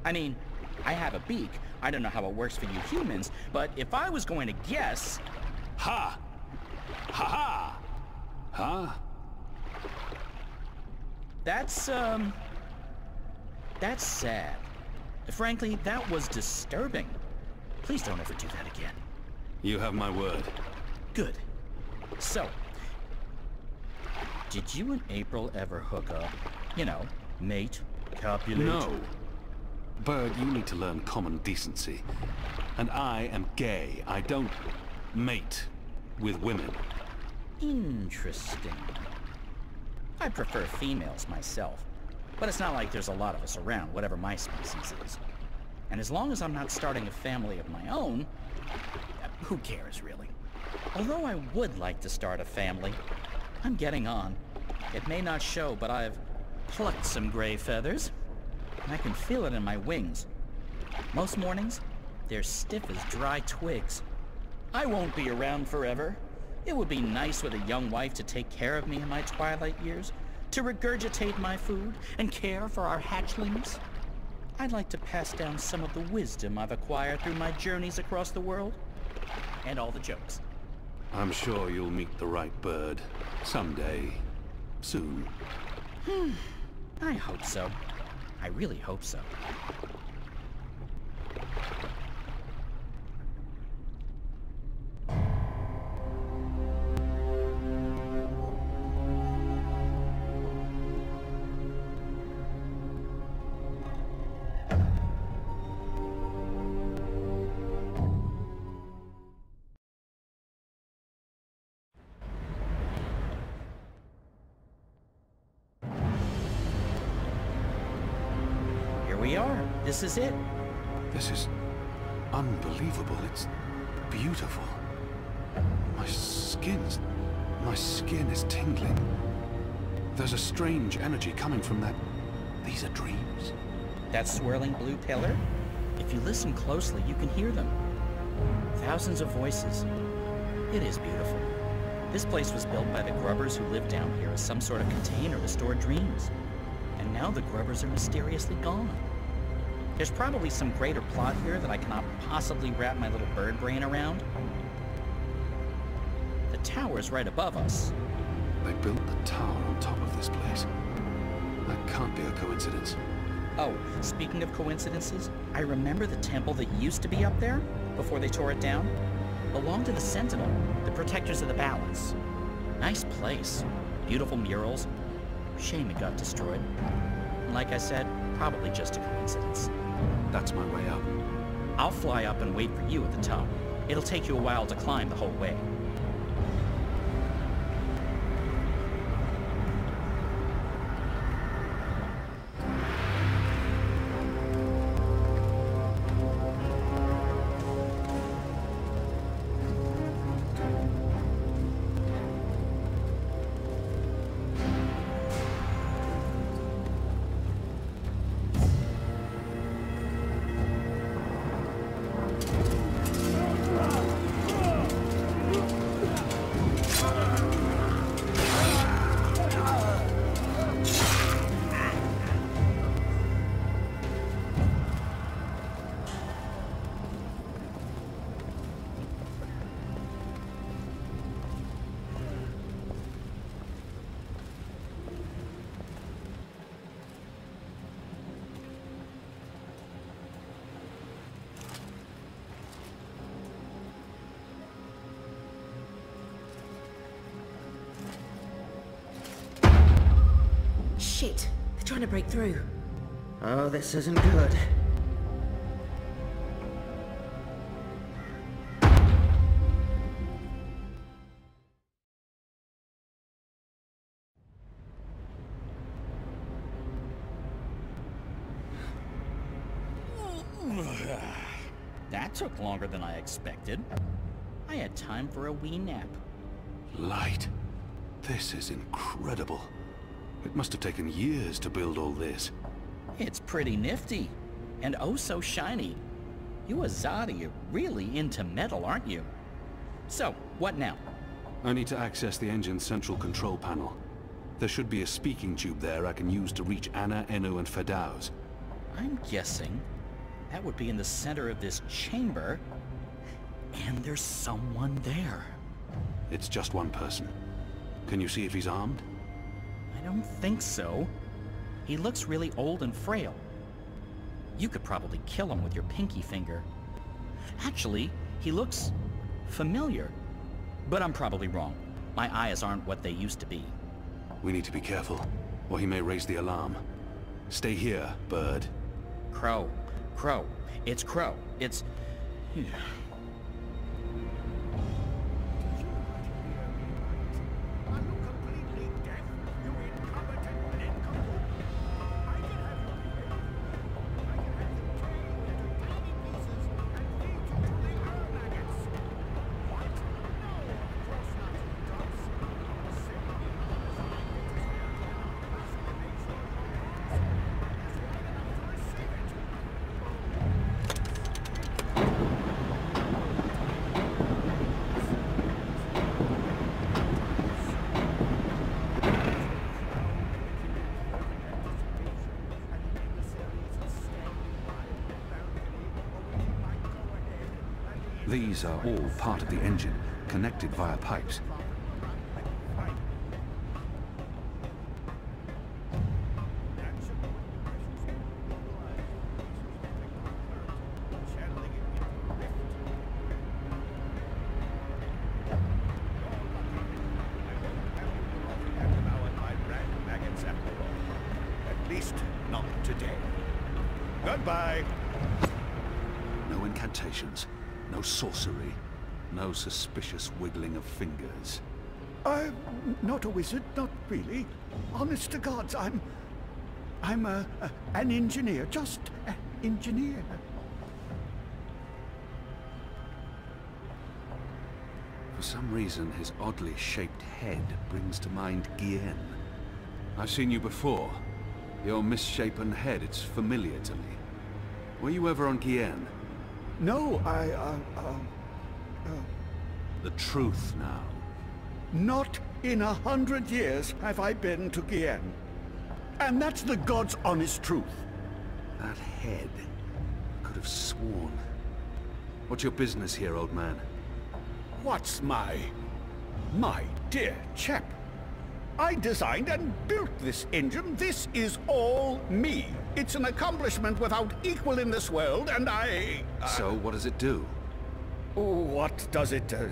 I mean, I have a beak. I don't know how it works for you humans, but if I was going to guess...
Ha! Ha ha! Huh?
That's sad. Frankly, that was disturbing. Please don't ever do that again.
You have my word.
Good. So, did you and April ever hook up? You know, mate, copulate?
No. Bird, you need to learn common decency. And I am gay. I don't mate with women.
Interesting. I prefer females myself, but it's not like there's a lot of us around, whatever my species is. And as long as I'm not starting a family of my own, who cares really? Although I would like to start a family, I'm getting on. It may not show, but I've plucked some gray feathers. and I can feel it in my wings. Most mornings, they're stiff as dry twigs. I won't be around forever. It would be nice with a young wife to take care of me in my twilight years, to regurgitate my food and care for our hatchlings. I'd like to pass down some of the wisdom I've acquired through my journeys across the world. And all the jokes.
I'm sure you'll meet the right bird. Someday. Soon.
I hope so. I really hope so. We are. This is it.
This is unbelievable. It's beautiful. My skin is tingling. There's a strange energy coming from that. These are dreams.
That swirling blue pillar? If you listen closely, you can hear them. Thousands of voices. It is beautiful. This place was built by the grubbers who lived down here as some sort of container to store dreams. And now the grubbers are mysteriously gone. There's probably some greater plot here that I cannot possibly wrap my little bird brain around. The tower's right above us.
They built the tower on top of this place. That can't be a coincidence.
Oh, speaking of coincidences, I remember the temple that used to be up there, before they tore it down, belonged to the Sentinel, the protectors of the balance. Nice place. Beautiful murals. Shame it got destroyed. Like I said, probably just a coincidence.
That's my way up.
I'll fly up and wait for you at the top. It'll take you a while to climb the whole way.
Shit! They're trying to break through.
Oh, this isn't good.
That took longer than I expected. I had time for a wee nap.
Light. This is incredible. It must have taken years to build all this.
It's pretty nifty. And oh so shiny. You Azadi are really into metal, aren't you? So, what now?
I need to access the engine's central control panel. There should be a speaking tube there I can use to reach Anna, Enu, and Fedauz.
I'm guessing that would be in the center of this chamber. And there's someone there.
It's just one person. Can you see if he's armed?
I don't think so. He looks really old and frail. You could probably kill him with your pinky finger. Actually, he looks familiar. But I'm probably wrong. My eyes aren't what they used to be.
We need to be careful, or he may raise the alarm. Stay here, bird.
Crow. Crow. It's Crow. It's...
These are all part of the engine, connected via pipes.
At least not today. Goodbye.
No incantations, no sorcery, no suspicious wiggling of fingers.
I'm not a wizard, not really. Honest to gods, I'm an engineer, just an engineer.
For some reason, his oddly shaped head brings to mind Guillen. I've seen you before. Your misshapen head, it's familiar to me. Were you ever on Guillen?
No,
The truth now.
Not in 100 years have I been to Guillen. And that's the God's honest truth.
That head. I could have sworn. What's your business here, old man?
What's my dear chap? I designed and built this engine. This is all me. It's an accomplishment without equal in this world, and I...
So, what does it do?
What does it do?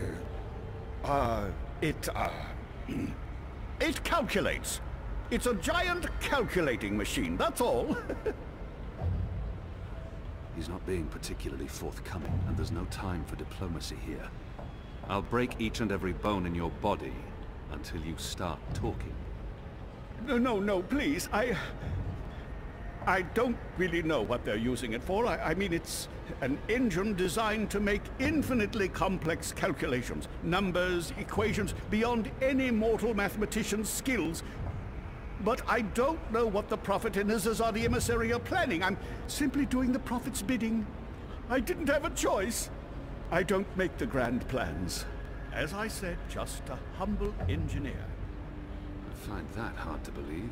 It calculates. It's a giant calculating machine, that's all.
He's not being particularly forthcoming, and there's no time for diplomacy here. I'll break each and every bone in your body until you start talking.
No, please. I don't really know what they're using it for. I mean, it's an engine designed to make infinitely complex calculations. Numbers, equations, beyond any mortal mathematician's skills. But I don't know what the Prophet and his Azadi emissary are planning. I'm simply doing the Prophet's bidding. I didn't have a choice. I don't make the grand plans. As I said, just a humble engineer.
I find that hard to believe.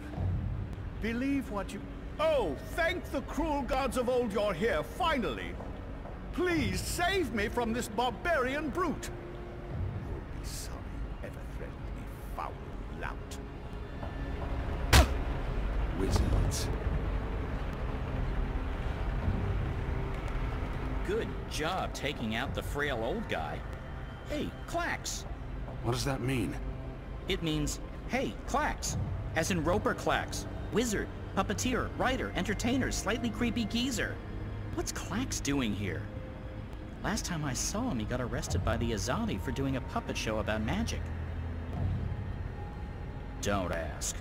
Believe what you... Oh, thank the cruel gods of old you're here, finally! Please save me from this barbarian brute! You'll be sorry you ever threatened me, foul lout.
Wizards.
Good job taking out the frail old guy. Hey, Clax!
What does that mean?
It means, hey, Clax. As in Roper Clax. Wizard, puppeteer, writer, entertainer, slightly creepy geezer. What's Clax doing here? Last time I saw him, he got arrested by the Azadi for doing a puppet show about magic. Don't ask.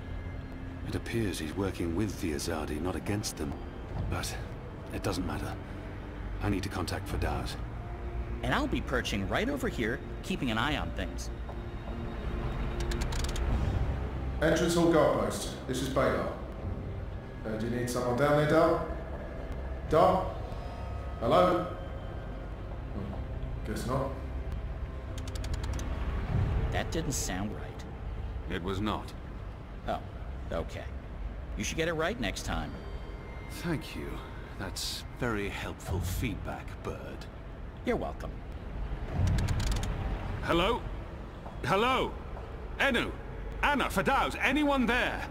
It appears he's working with the Azadi, not against them. But it doesn't matter. I need to contact Fadauz.
And I'll be perching right over here, keeping an eye on things.
Entrance hall guard post. This is Baylor. Do you need someone down there, Dar? Dar? Hello? Guess not.
That didn't sound right.
It was not.
Oh, okay. You should get it right next time.
Thank you. That's very helpful feedback, Bird.
You're welcome.
Hello? Hello? Enu? Anna? Fadauz? Anyone there?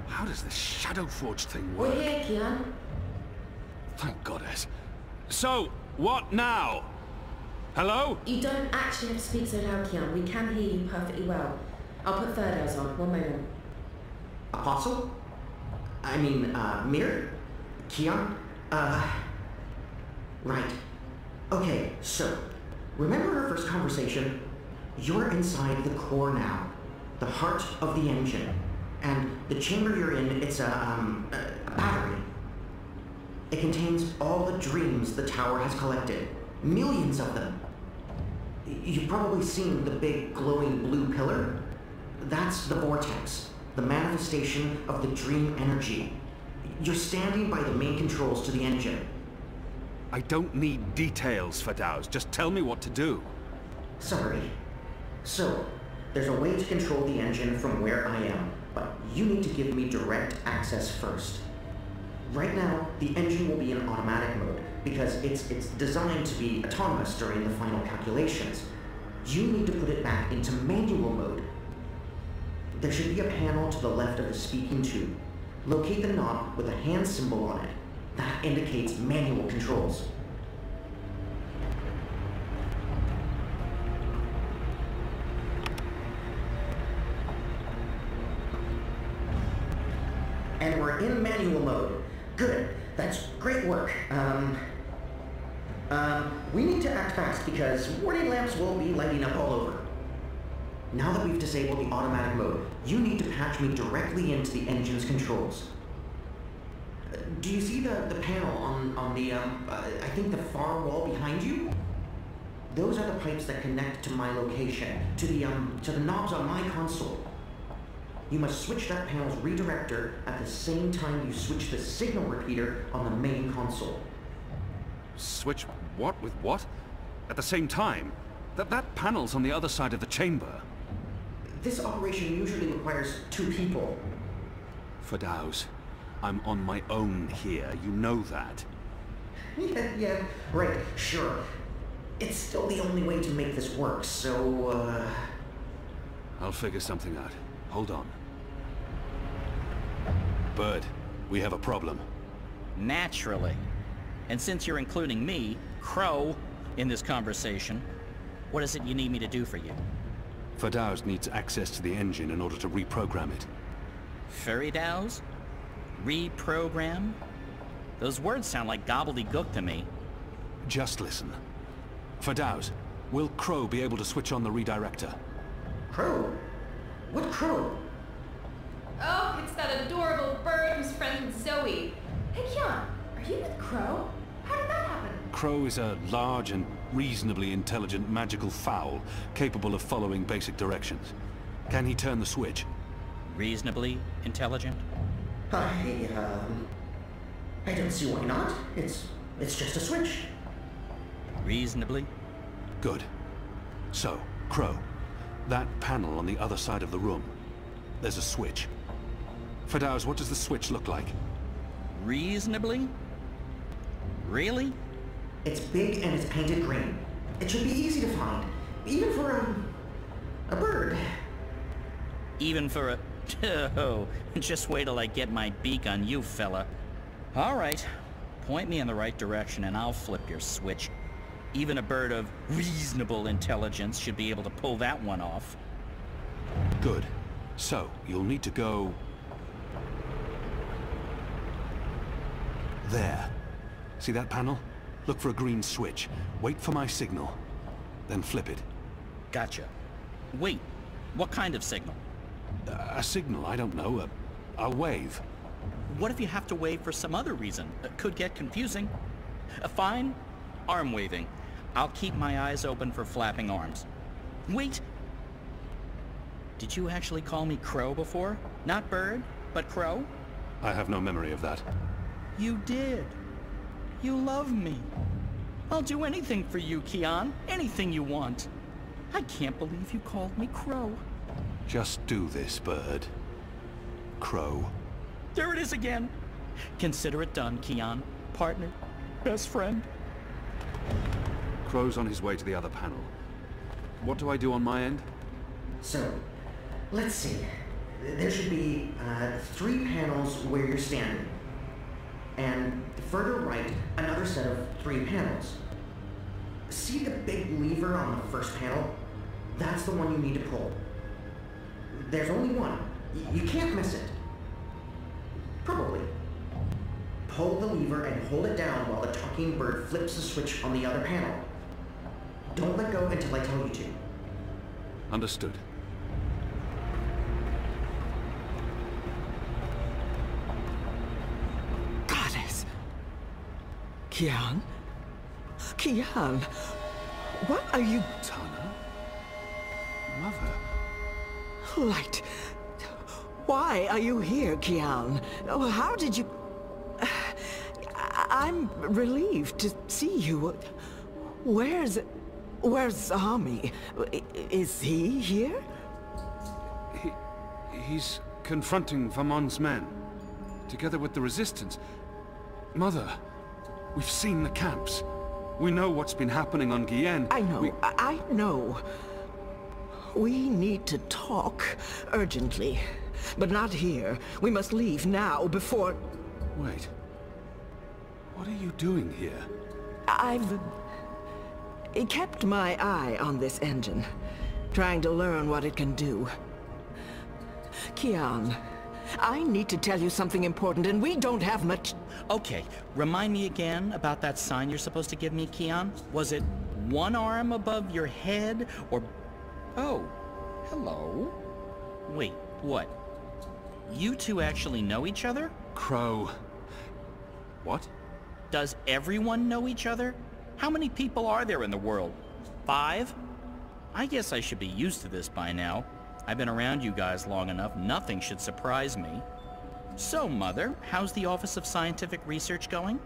How does this Shadow Forge thing work?
We're here, Kian.
Thank goddess. So, what now? Hello?
You don't actually have to speak so loud, Kian. We can hear you perfectly well. I'll put Fadauz on. One moment.
Apostle? I mean, Mir? Kian? Right. Okay, so, remember our first conversation? You're inside the core now. The heart of the engine. And the chamber you're in, it's a battery. It contains all the dreams the tower has collected. Millions of them. You've probably seen the big glowing blue pillar. That's the vortex, the manifestation of the dream energy. You're standing by the main controls to the engine.
I don't need details, Fadauz. Just tell me what to do.
Sorry. So, there's a way to control the engine from where I am, but you need to give me direct access first. Right now, the engine will be in automatic mode, because it's designed to be autonomous during the final calculations. You need to put it back into manual mode. There should be a panel to the left of the speaking tube. Locate the knob with a hand symbol on it. That indicates manual controls. And we're in manual mode. Good. That's great work. We need to act fast because warning lamps will be lighting up all over. Now that we've disabled the automatic mode, you need to patch me directly into the engine's controls. Do you see the panel on the, I think the far wall behind you? Those are the pipes that connect to my location, to the knobs on my console. You must switch that panel's redirector at the same time you switch the signal repeater on the main console.
Switch what with what? At the same time? That panel's on the other side of the chamber.
This operation usually requires 2 people.
Fadaus, I'm on my own here, you know that.
Yeah, right, sure. It's still the only way to make this work, so,
I'll figure something out. Hold on. Bird, we have a problem.
Naturally. And since you're including me, Crow, in this conversation, what is it you need me to do for you?
Fadaus needs access to the engine in order to reprogram it.
Feridaus? Reprogram? Those words sound like gobbledygook to me.
Just listen. Fadaus, will Crow be able to switch on the redirector?
Crow? What Crow?
Oh, it's that adorable bird who's friends with Zoe. Hey, Kian, are you with Crow? How did that happen?
Crow is a large and reasonably intelligent magical fowl, capable of following basic directions. Can he turn the switch?
Reasonably intelligent?
I don't see why not. It's just a switch.
Reasonably?
Good. So, Crow, that panel on the other side of the room, there's a switch. Fadaus, what does the switch look like?
Reasonably? Really?
It's big and it's painted green. It should be easy to find, even for a bird.
Even for a... Oh, just wait till I get my beak on you, fella. All right, point me in the right direction and I'll flip your switch. Even a bird of reasonable intelligence should be able to pull that one off.
Good. So, you'll need to go... there. See that panel? Look for a green switch. Wait for my signal. Then flip it.
Gotcha. Wait, what kind of signal?
A signal, I don't know. A wave.
What if you have to wave for some other reason? It could get confusing. Fine. Arm waving. I'll keep my eyes open for flapping arms. Wait! Did you actually call me Crow before? Not bird, but Crow?
I have no memory of that.
You did. You love me. I'll do anything for you, Kian. Anything you want. I can't believe you called me Crow.
Just do this, bird. Crow.
There it is again. Consider it done, Kian. Partner. Best friend.
Crow's on his way to the other panel. What do I do on my end?
So, let's see. There should be 3 panels where you're standing. And further right, another set of 3 panels. See the big lever on the first panel? That's the one you need to pull. There's only one. You can't miss it. Probably. Pull the lever and hold it down while the talking bird flips the switch on the other panel. Don't let go until I tell you to.
Understood.
Goddess! Kian? Kian! What are you...
Tana? Mother?
Light. Why are you here, Kian? Oh, how did you... I'm relieved to see you. Where's Ami? Is he here?
He's confronting Vamon's men, together with the resistance. Mother, We've seen the camps. We know what's been happening on Guyenne.
I know, I know. We need to talk urgently. But not here. We must leave now before...
Wait. What are you doing here?
I've kept my eye on this engine, trying to learn what it can do. Kian, I need to tell you something important, and we don't have much...
Okay, remind me again about that sign you're supposed to give me, Kian. Was it one arm above your head, or... Oh, hello? Wait, what? You two actually know each other?
Crow. What?
Does everyone know each other? How many people are there in the world? 5? I guess I should be used to this by now. I've been around you guys long enough, nothing should surprise me. So, Mother, how's the Office of Scientific Research going?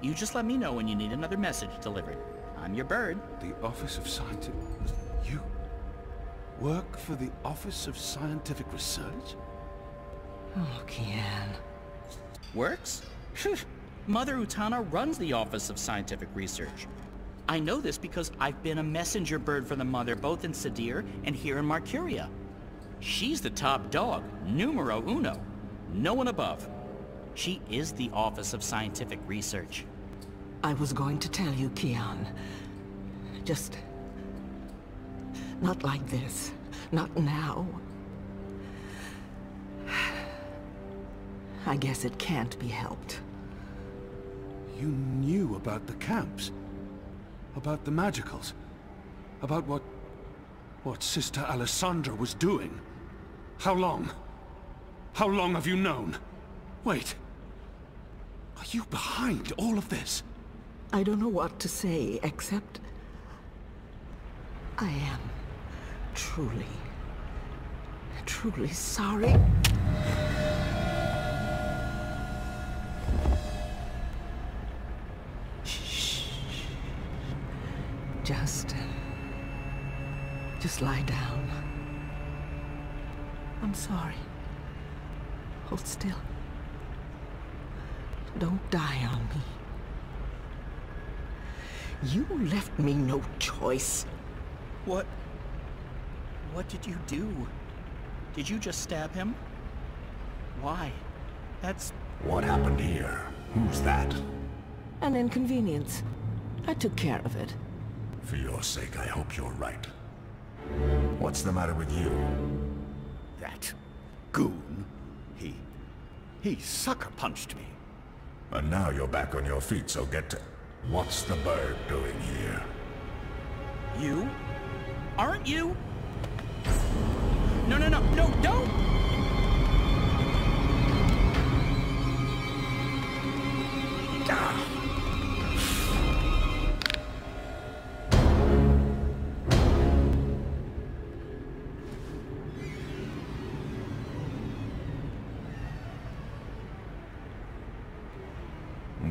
You just let me know when you need another message delivered. I'm your bird.
The Office of Scientific... You work for the Office of Scientific Research?
Oh, Kian.
Works? Mother Utana runs the Office of Scientific Research. I know this because I've been a messenger bird for the Mother both in Sadir and here in Marcuria. She's the top dog, numero uno. No one above. She is the Office of Scientific Research.
I was going to tell you, Kian. Just... not like this. Not now. I guess it can't be helped.
You knew about the camps? About the magicals? About what Sister Alessandra was doing? How long? How long have you known? Wait. Are you behind all of this?
I don't know what to say, except... I am truly sorry. Just lie down. I'm sorry. Hold still. Don't die on me. You left me no choice.
What did you do? Did you just stab him? Why? That's...
What happened here? Who's that?
An inconvenience. I took care of it.
For your sake, I hope you're right. What's the matter with you?
That goon, he sucker punched me.
And now you're back on your feet, so get to... What's the bird doing here?
You? Aren't you? No, don't!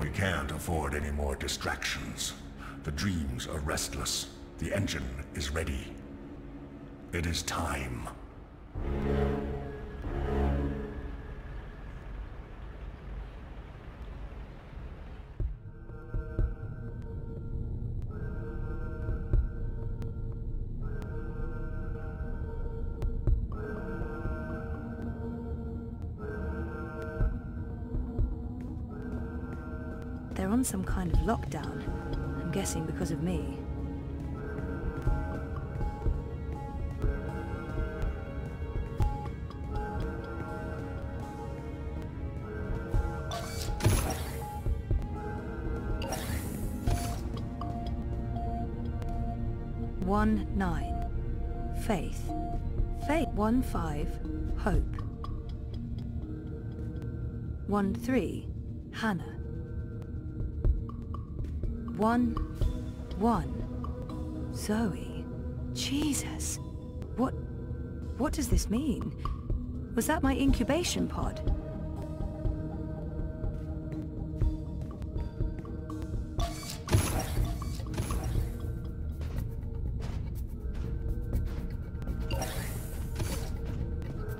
We can't afford any more distractions. The dreams are restless. The engine is ready. It is time.
They're on some kind of lockdown. I'm guessing because of me. One 9. Faith. Faith. 1-5. Hope. 1-3. Hannah. 1-1. Zoe. Jesus. What does this mean? Was that my incubation pod?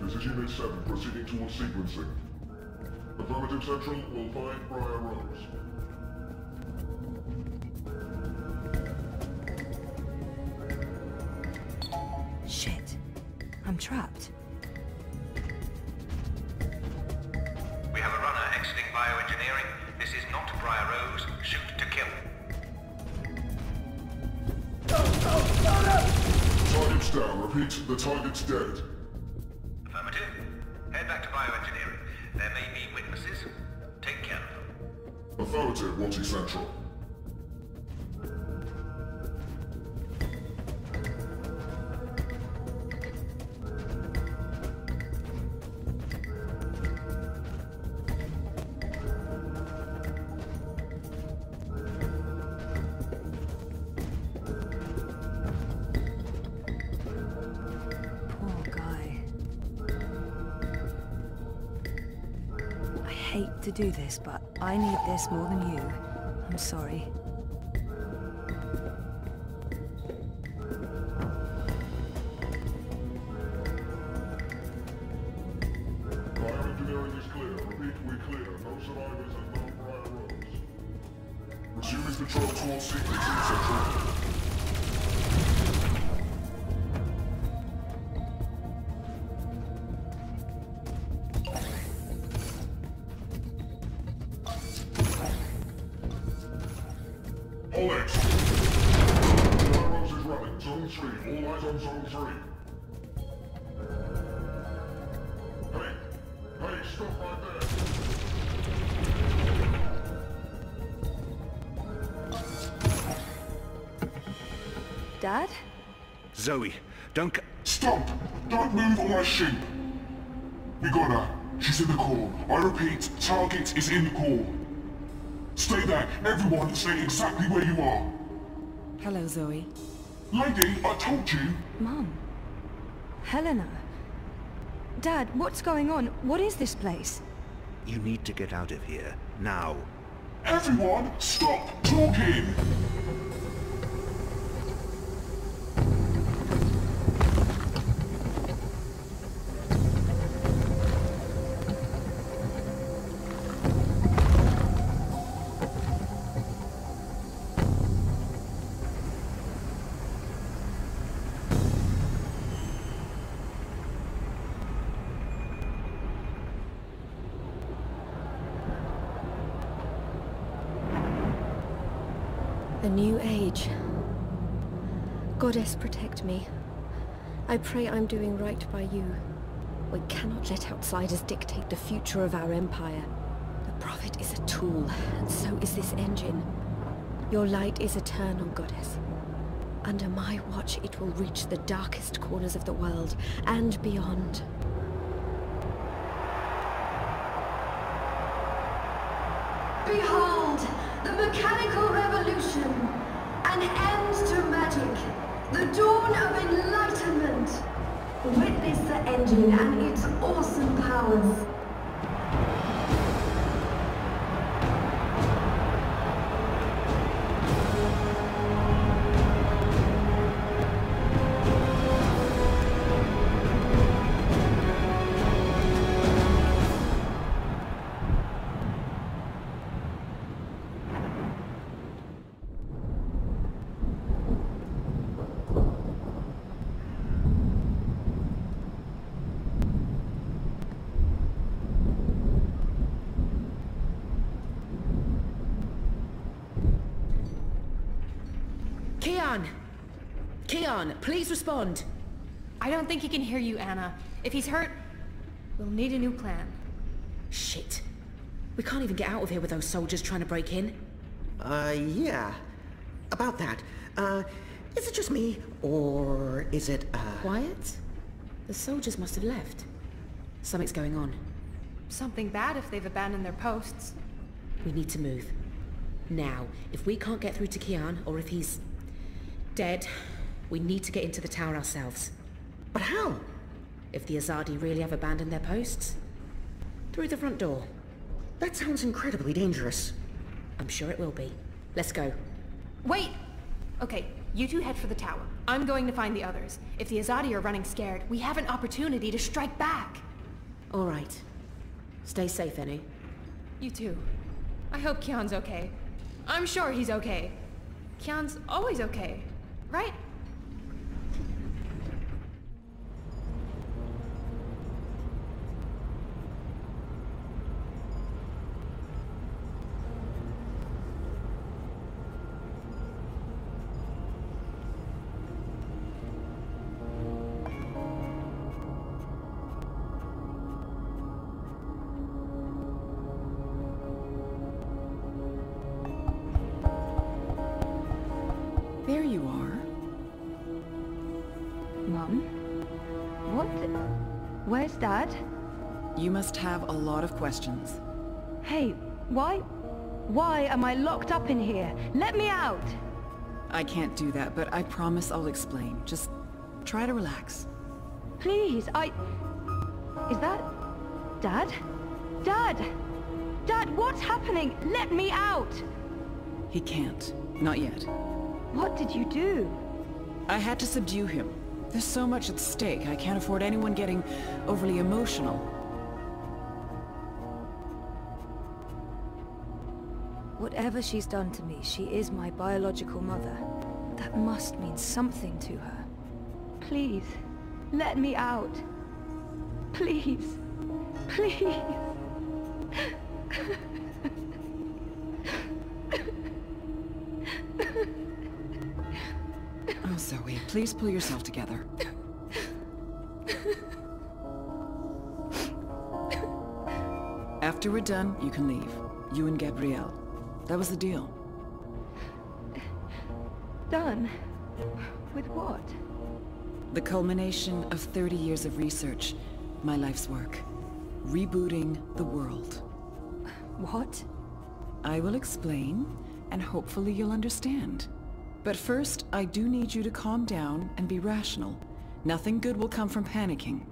This is Unit 7 proceeding towards sequencing. Affirmative Central will find Briar Rose.
I'm trapped.
We have a runner exiting bioengineering. This is not Briar Rose. Shoot to kill.
Target's down. Repeat, the target's dead.
Affirmative. Head back to bioengineering. There may be witnesses. Take care of them.
Affirmative, Watty Central.
I hate to do this, but I need this more than you. I'm sorry.
Bioengineering is clear. Repeat, we're clear. No survivors and no Briar Rose. Resuming patrol towards sequencing Central. All X. Briar Rose is running. Zone 3. All eyes on Zone 3. Hey, stop right there.
Dad?
Zoe, don't...
Stop! Don't move or I shoot! We got her. She's in the core. I repeat, target is in the core. Stay there. Everyone, stay exactly where you are.
Hello, Zoe.
Lady, I told you.
Mum. Helena. Dad, what's going on? What is this place?
You need to get out of here, now.
Everyone, stop talking!
The new age. Goddess, protect me. I pray I'm doing right by you. We cannot let outsiders dictate the future of our empire. The Prophet is a tool, and so is this engine. Your light is eternal, Goddess. Under my watch, it will reach the darkest corners of the world, and beyond.
Behold, the mechanical revolution! An end to magic! The dawn of enlightenment! Witness the engine and its awesome powers!
Keon, please respond.
I don't think he can hear you, Anna. If he's hurt, we'll need a new plan.
Shit. We can't even get out of here with those soldiers trying to break in.
Yeah. About that. Is it just me, or is it,
Quiet? The soldiers must have left. Something's going on.
Something bad if they've abandoned their posts.
We need to move. Now, if we can't get through to Keon, or if he's... dead, we need to get into the tower ourselves.
But how?
If the Azadi really have abandoned their posts? Through the front door.
That sounds incredibly dangerous.
I'm sure it will be. Let's go.
Wait! Okay, you two head for the tower. I'm going to find the others. If the Azadi are running scared, we have an opportunity to strike back.
All right. Stay safe, Enu.
You too. I hope Keon's okay. I'm sure he's okay. Keon's always okay, right?
There you are.
Mum? What? Where's Dad?
You must have a lot of questions.
Hey, why am I locked up in here? Let me out!
I can't do that, but I promise I'll explain. Just try to relax.
Please, Is that... Dad? Dad! Dad, what's happening? Let me out!
He can't. Not yet.
What did you do?
I had to subdue him. There's so much at stake. I can't afford anyone getting overly emotional.
Whatever she's done to me, she is my biological mother. That must mean something to her. Please, let me out. Please. Please.
Oh, Zoe, please pull yourself together. After we're done, you can leave. You and Gabrielle. That was the deal.
Done? With what?
The culmination of 30 years of research. My life's work. Rebooting the world.
What?
I will explain, and hopefully you'll understand. But first, I do need you to calm down and be rational. Nothing good will come from panicking.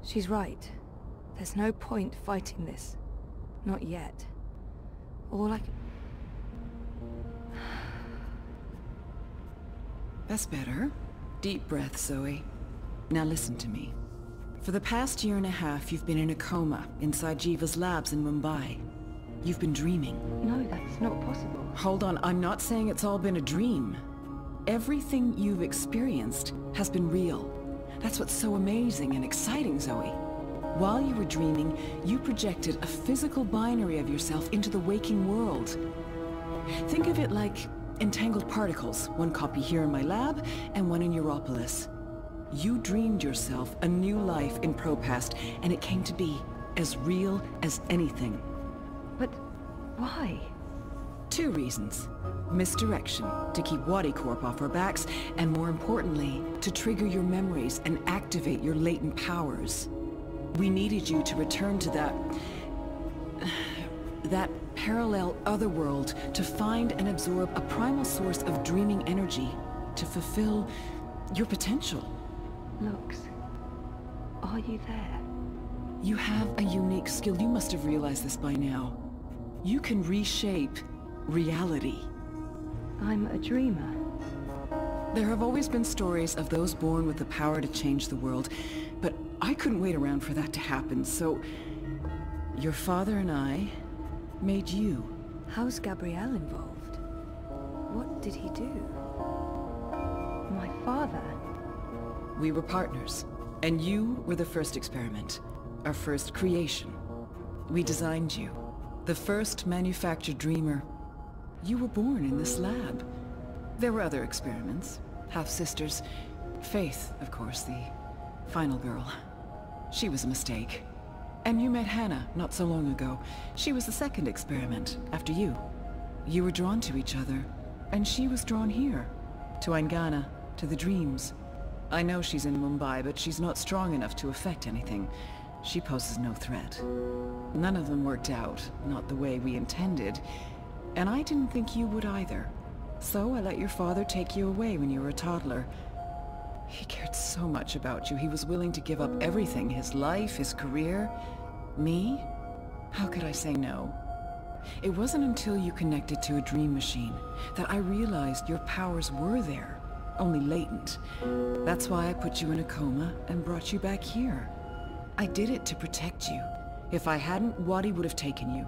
She's right. There's no point fighting this. Not yet. All I can...
That's better. Deep breath, Zoe. Now listen to me. For the past year and a half, you've been in a coma inside Jiva's labs in Mumbai. You've been dreaming.
No, that's not possible.
Hold on, I'm not saying it's all been a dream. Everything you've experienced has been real. That's what's so amazing and exciting, Zoe. While you were dreaming, you projected a physical binary of yourself into the waking world. Think of it like entangled particles, one copy here in my lab and one in Europolis. You dreamed yourself a new life in Propast, and it came to be as real as anything.
But why?
2 reasons. Misdirection, to keep Wadi Corp off our backs, and more importantly, to trigger your memories and activate your latent powers. We needed you to return to that parallel otherworld, to find and absorb a primal source of dreaming energy, to fulfill your potential.
Lux, are you there?
You have a unique skill. You must have realized this by now. You can reshape reality.
I'm a dreamer.
There have always been stories of those born with the power to change the world, but I couldn't wait around for that to happen, so your father and I made you.
How's Gabrielle involved? What did he do? My father?
We were partners, and you were the first experiment, our first creation. We designed you, the first manufactured dreamer. You were born in this lab. There were other experiments, half-sisters. Faith, of course, the final girl. She was a mistake. And you met Hannah not so long ago. She was the second experiment, after you. You were drawn to each other, and she was drawn here, to Aingana, to the dreams. I know she's in Mumbai, but she's not strong enough to affect anything. She poses no threat. None of them worked out, not the way we intended. And I didn't think you would either. So I let your father take you away when you were a toddler. He cared so much about you, he was willing to give up everything, his life, his career. Me? How could I say no? It wasn't until you connected to a dream machine that I realized your powers were there, only latent. That's why I put you in a coma and brought you back here. I did it to protect you. If I hadn't, Wadi would have taken you.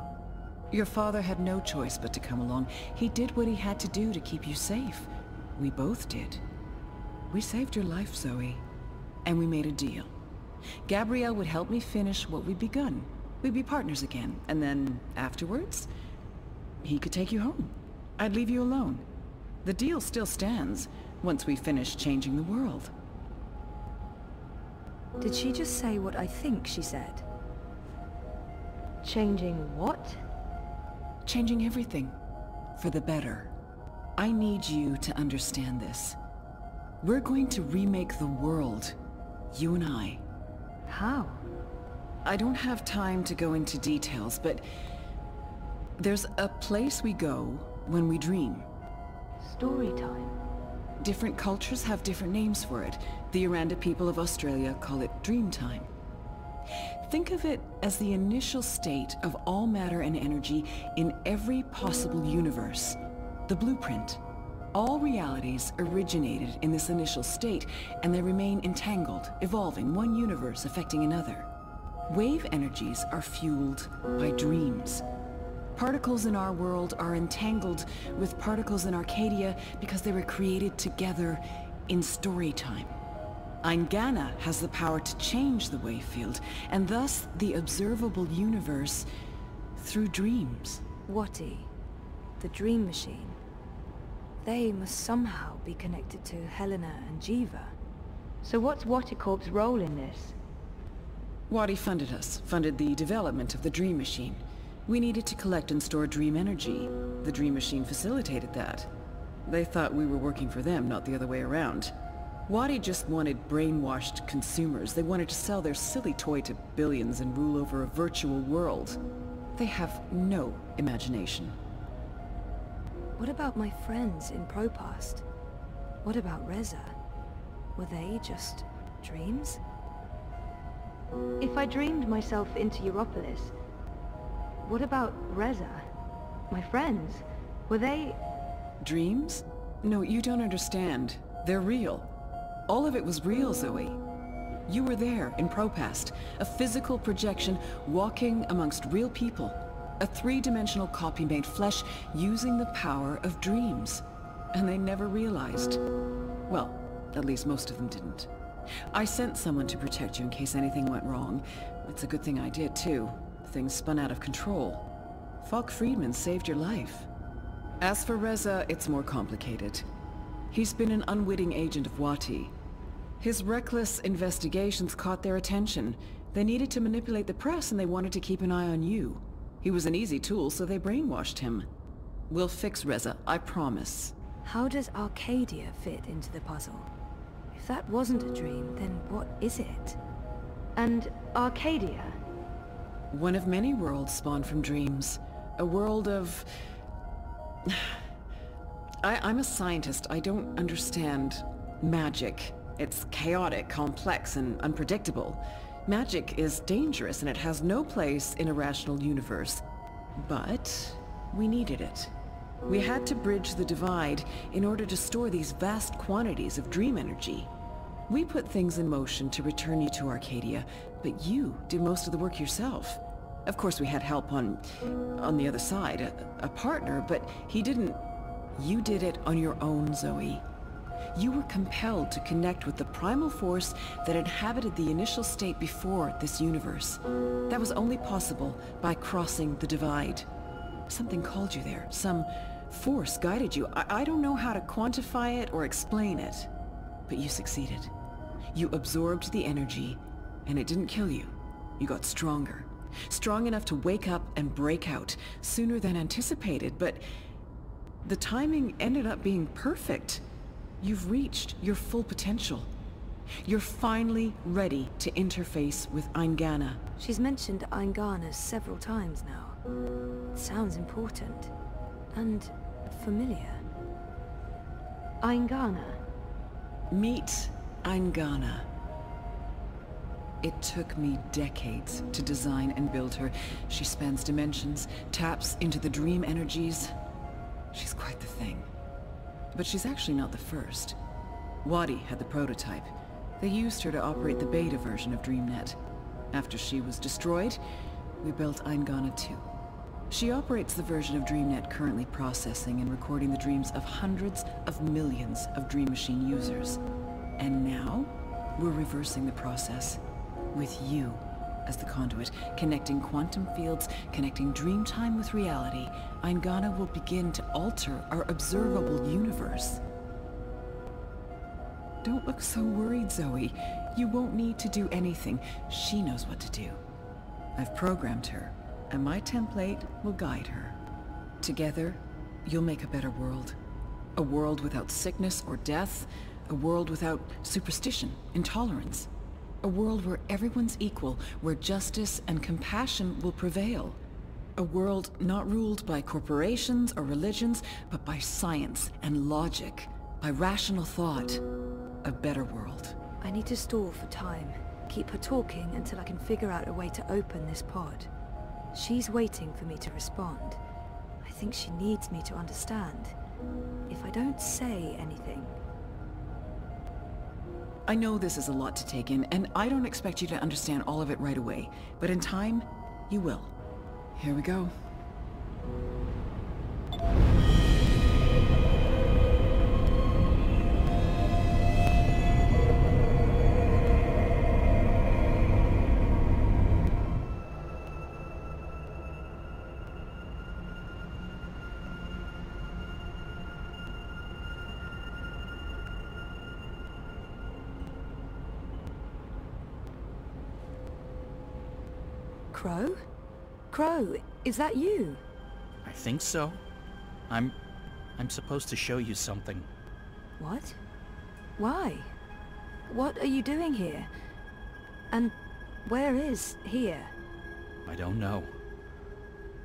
Your father had no choice but to come along. He did what he had to do to keep you safe. We both did. We saved your life, Zoe. And we made a deal. Gabrielle would help me finish what we'd begun. We'd be partners again, and then afterwards, he could take you home. I'd leave you alone. The deal still stands, once we finish changing the world.
Did she just say what I think she said? Changing what?
Changing everything. for the better. I need you to understand this. We're going to remake the world, you and I.
How?
I don't have time to go into details, but there's a place we go when we dream.
Story time.
Different cultures have different names for it. The Aranda people of Australia call it dream time. Think of it as the initial state of all matter and energy in every possible universe. The blueprint. All realities originated in this initial state, and they remain entangled, evolving, one universe affecting another. Wave energies are fueled by dreams. Particles in our world are entangled with particles in Arcadia because they were created together in story time. Eingana has the power to change the wave field, and thus the observable universe through dreams.
Wati, the dream machine. They must somehow be connected to Helena and Jiva. So what's Waticorp's role in this?
Wati funded us, funded the development of the dream machine. We needed to collect and store dream energy. The dream machine facilitated that. They thought we were working for them, not the other way around. Wati just wanted brainwashed consumers. They wanted to sell their silly toy to billions and rule over a virtual world. They have no imagination.
What about my friends in Propast? What about Reza? Were they just dreams? If I dreamed myself into Europolis, what about Reza? My friends? Were they...
Dreams? No, you don't understand. They're real. All of it was real, Zoe. You were there in Propast, a physical projection walking amongst real people. A three-dimensional copy made flesh using the power of dreams. And they never realized. Well, at least most of them didn't. I sent someone to protect you in case anything went wrong. It's a good thing I did, too. Things spun out of control. Falk Friedman saved your life. As for Reza, it's more complicated. He's been an unwitting agent of Wati. His reckless investigations caught their attention. They needed to manipulate the press and they wanted to keep an eye on you. He was an easy tool, so they brainwashed him. We'll fix Reza, I promise.
How does Arcadia fit into the puzzle? If that wasn't a dream, then what is it? And Arcadia?
One of many worlds spawned from dreams. A world of... I'm a scientist. I don't understand magic. It's chaotic, complex, and unpredictable. Magic is dangerous, and it has no place in a rational universe. But we needed it. We had to bridge the divide in order to store these vast quantities of dream energy. We put things in motion to return you to Arcadia, but you did most of the work yourself. Of course, we had help on the other side, a partner, but he didn't... You did it on your own, Zoe. You were compelled to connect with the primal force that inhabited the initial state before this universe. That was only possible by crossing the divide. Something called you there. Some force guided you. I don't know how to quantify it or explain it, but you succeeded. You absorbed the energy, and it didn't kill you. You got stronger. Strong enough to wake up and break out sooner than anticipated, but the timing ended up being perfect. You've reached your full potential. You're finally ready to interface with Eingana.
She's mentioned Eingana several times now. It sounds important. And familiar. Eingana.
Meet Eingana. It took me decades to design and build her. She spans dimensions, taps into the dream energies. She's quite the thing. But she's actually not the first. Wati had the prototype. They used her to operate the beta version of DreamNet. After she was destroyed, we built Eingana 2. She operates the version of DreamNet currently processing and recording the dreams of hundreds of millions of Dream Machine users. And now, we're reversing the process. With you as the conduit, connecting quantum fields, connecting dream time with reality, Eingana will begin to alter our observable universe. Don't look so worried, Zoe. You won't need to do anything. She knows what to do. I've programmed her, and my template will guide her. Together, you'll make a better world. A world without sickness or death. A world without superstition, intolerance. A world where everyone's equal, where justice and compassion will prevail. A world not ruled by corporations or religions, but by science and logic, by rational thought. A better world.
I need to stall for time. Keep her talking until I can figure out a way to open this pod. She's waiting for me to respond. I think she needs me to understand. If I don't say anything...
I know this is a lot to take in, and I don't expect you to understand all of it right away. But in time, you will. Here we go.
Crow? Crow, is that you?
I think so. I'm supposed to show you something.
What? Why? What are you doing here? And where is here?
I don't know.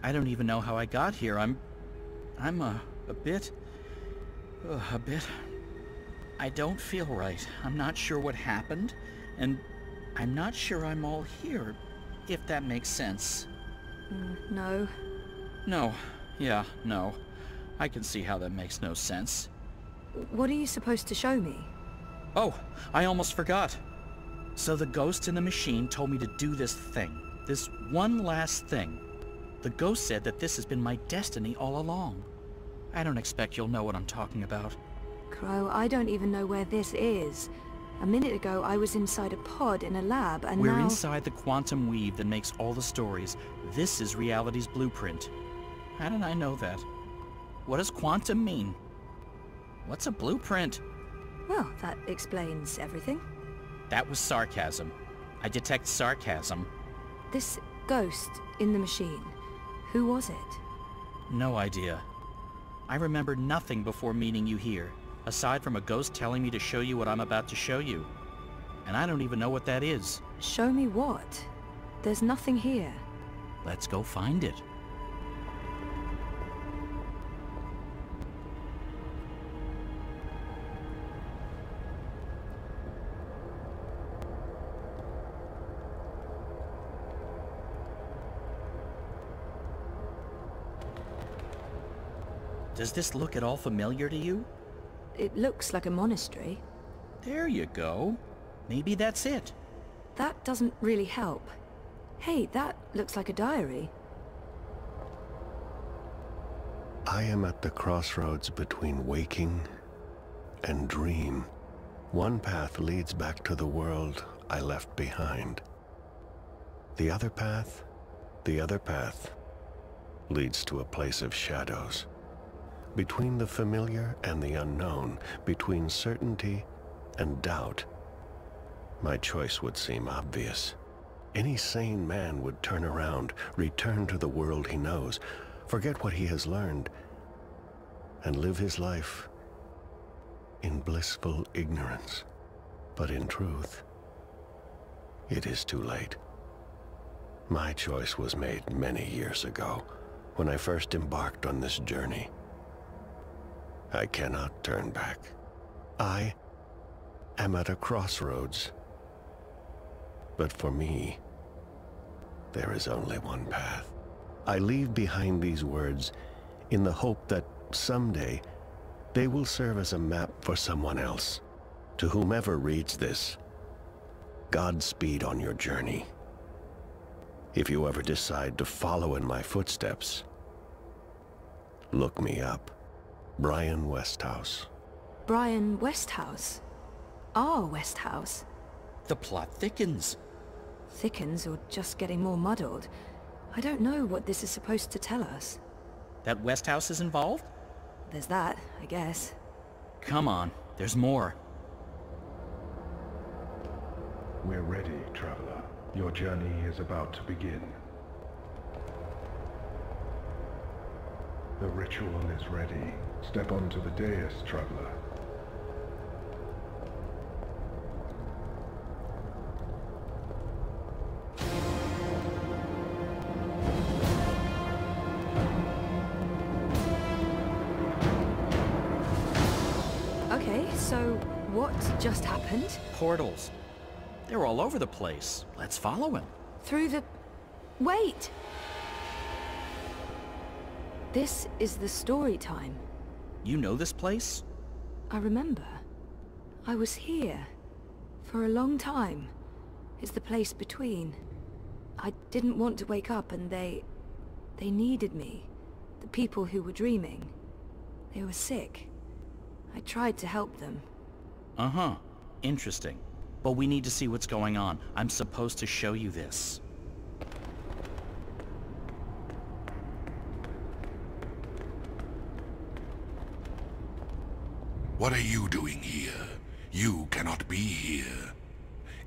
I don't even know how I got here. I'm a bit... I don't feel right. I'm not sure what happened, and I'm not sure I'm all here, if that makes sense.
No.
No. Yeah, no. I can see how that makes no sense.
What are you supposed to show me?
Oh, I almost forgot. So the ghost in the machine told me to do this thing. This one last thing. The ghost said that this has been my destiny all along. I don't expect you'll know what I'm talking about.
Crow, I don't even know where this is. A minute ago, I was inside a pod in a lab, and
We're
now...
inside the quantum weave that makes all the stories. This is reality's blueprint. How did I know that? What does quantum mean? What's a blueprint?
Well, that explains everything.
That was sarcasm. I detect sarcasm.
This ghost in the machine, who was it?
No idea. I remember nothing before meeting you here, aside from a ghost telling me to show you what I'm about to show you. And I don't even know what that is.
Show me what? There's nothing here.
Let's go find it. Does this look at all familiar to you?
It looks like a monastery.
There you go. Maybe that's it.
That doesn't really help. Hey, that looks like a diary.
I am at the crossroads between waking and dream. One path leads back to the world I left behind. The other path leads to a place of shadows. Between the familiar and the unknown, between certainty and doubt, my choice would seem obvious. Any sane man would turn around, return to the world he knows, forget what he has learned, and live his life in blissful ignorance. But in truth, it is too late. My choice was made many years ago, when I first embarked on this journey. I cannot turn back. I am at a crossroads. But for me, there is only one path. I leave behind these words in the hope that someday they will serve as a map for someone else. To whomever reads this, Godspeed on your journey. If you ever decide to follow in my footsteps, look me up. Brian Westhouse.
Brian Westhouse? Our Westhouse?
The plot thickens.
Thickens or just getting more muddled? I don't know what this is supposed to tell us.
That Westhouse is involved?
There's that, I guess.
Come on, there's more.
We're ready, traveler. Your journey is about to begin.
The ritual is ready. Step onto the dais, traveler.
Okay, so what just happened?
Portals. They're all over the place. Let's follow him.
Through the... Wait! This is the story time.
You know this place?
I remember. I was here. For a long time. It's the place between. I didn't want to wake up and they needed me. The people who were dreaming. They were sick. I tried to help them.
Uh-huh. Interesting. But we need to see what's going on. I'm supposed to show you this.
What are you doing here? You cannot be here.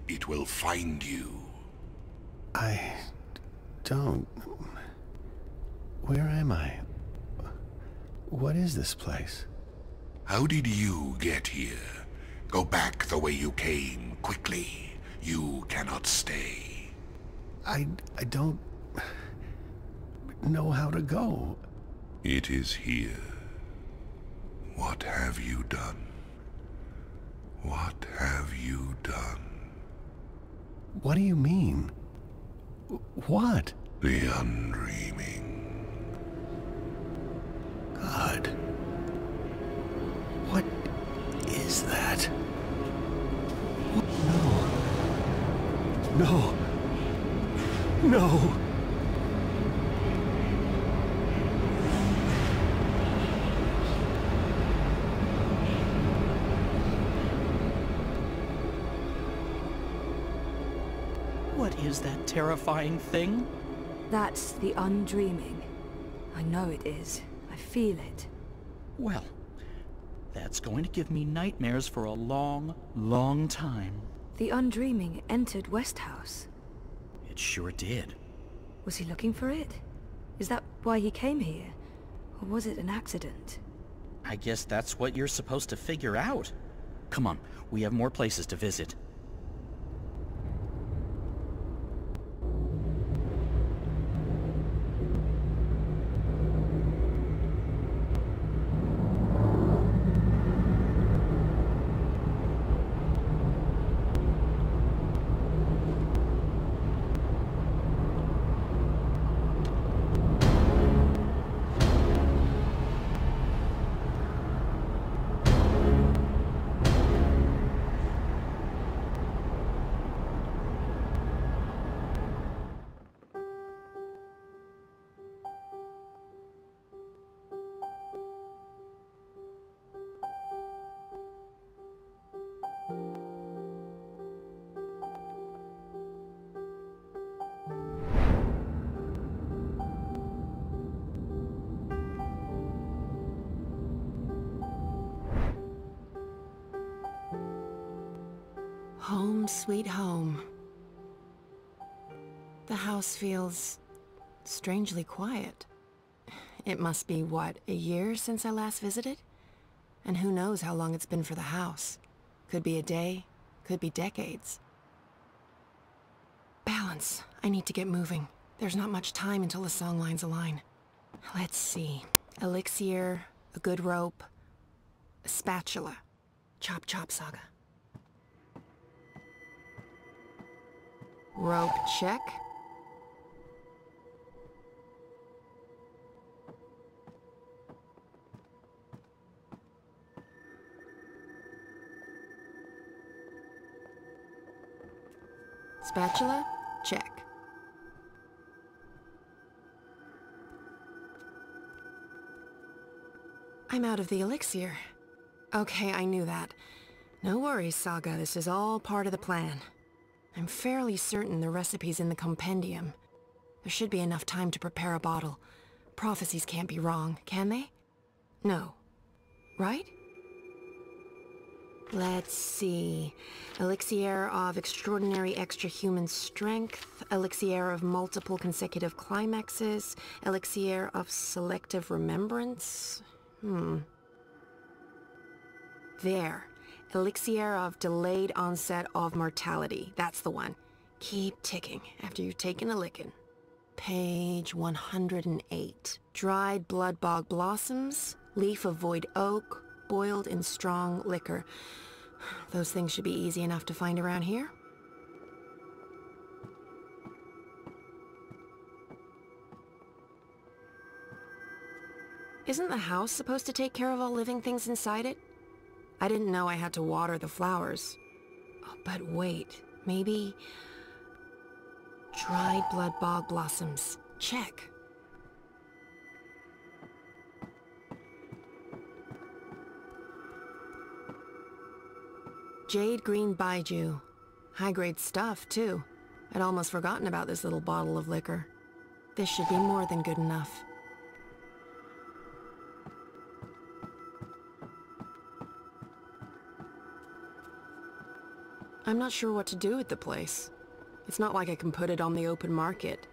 It will find you.
I don't... Where am I? What is this place?
How did you get here? Go back the way you came, quickly. You cannot stay.
I don't... know how to go.
It is here. What have you done? What have you done?
What do you mean? What?
The undreaming.
God. What is that? No. No. No.
What is that terrifying thing?
That's the undreaming. I know it is. I feel it.
Well, that's going to give me nightmares for a long, long time.
The undreaming entered Westhouse.
It sure did.
Was he looking for it? Is that why he came here? Or was it an accident?
I guess that's what you're supposed to figure out. Come on, we have more places to visit.
Home sweet home. The house feels strangely quiet. It must be, what, a year since I last visited? And who knows how long it's been for the house. Could be a day, could be decades. Balance. I need to get moving. There's not much time until the songlines align. Let's see. Elixir, a good rope, a spatula. Chop chop, Saga. Rope check. Spatula, check. I'm out of the elixir. Okay, I knew that. No worries, Saga. This is all part of the plan. I'm fairly certain the recipe's in the compendium. There should be enough time to prepare a bottle. Prophecies can't be wrong, can they? No. Right? Let's see. Elixir of extraordinary extra-human strength, elixir of multiple consecutive climaxes, elixir of selective remembrance. There. Elixir of delayed onset of mortality. That's the one. Keep ticking after you've taken a licking. Page 108. Dried blood bog blossoms, leaf of void oak, boiled in strong liquor. Those things should be easy enough to find around here. Isn't the house supposed to take care of all living things inside it? I didn't know I had to water the flowers. Oh, but wait, maybe... Dried blood bog blossoms. Check. Jade green baijiu. High-grade stuff, too. I'd almost forgotten about this little bottle of liquor. This should be more than good enough. I'm not sure what to do with the place. It's not like I can put it on the open market.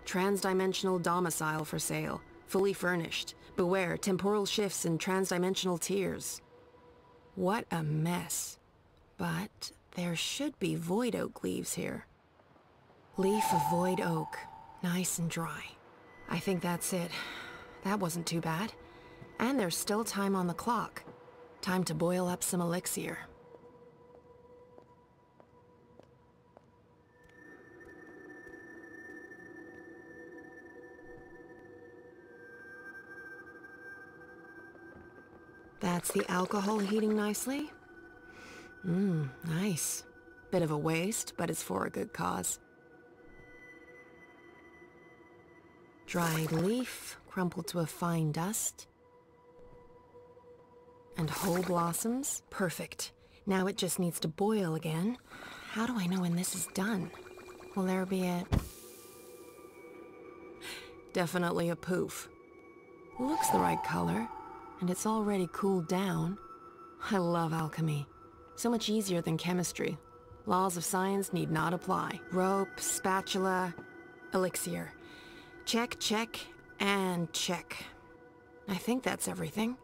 Trans-dimensional domicile for sale. Fully furnished. Beware, temporal shifts and trans-dimensional tears. What a mess. But there should be void oak leaves here. Leaf of void oak. Nice and dry. I think that's it. That wasn't too bad. And there's still time on the clock. Time to boil up some elixir. That's the alcohol heating nicely. Nice. Bit of a waste, but it's for a good cause. Dried leaf, crumpled to a fine dust. And whole blossoms. Perfect. Now it just needs to boil again. How do I know when this is done? Will there be a... Definitely a poof. Looks the right color. And it's already cooled down. I love alchemy. So much easier than chemistry. Laws of science need not apply. Rope, spatula, elixir. Check, check, and check. I think that's everything.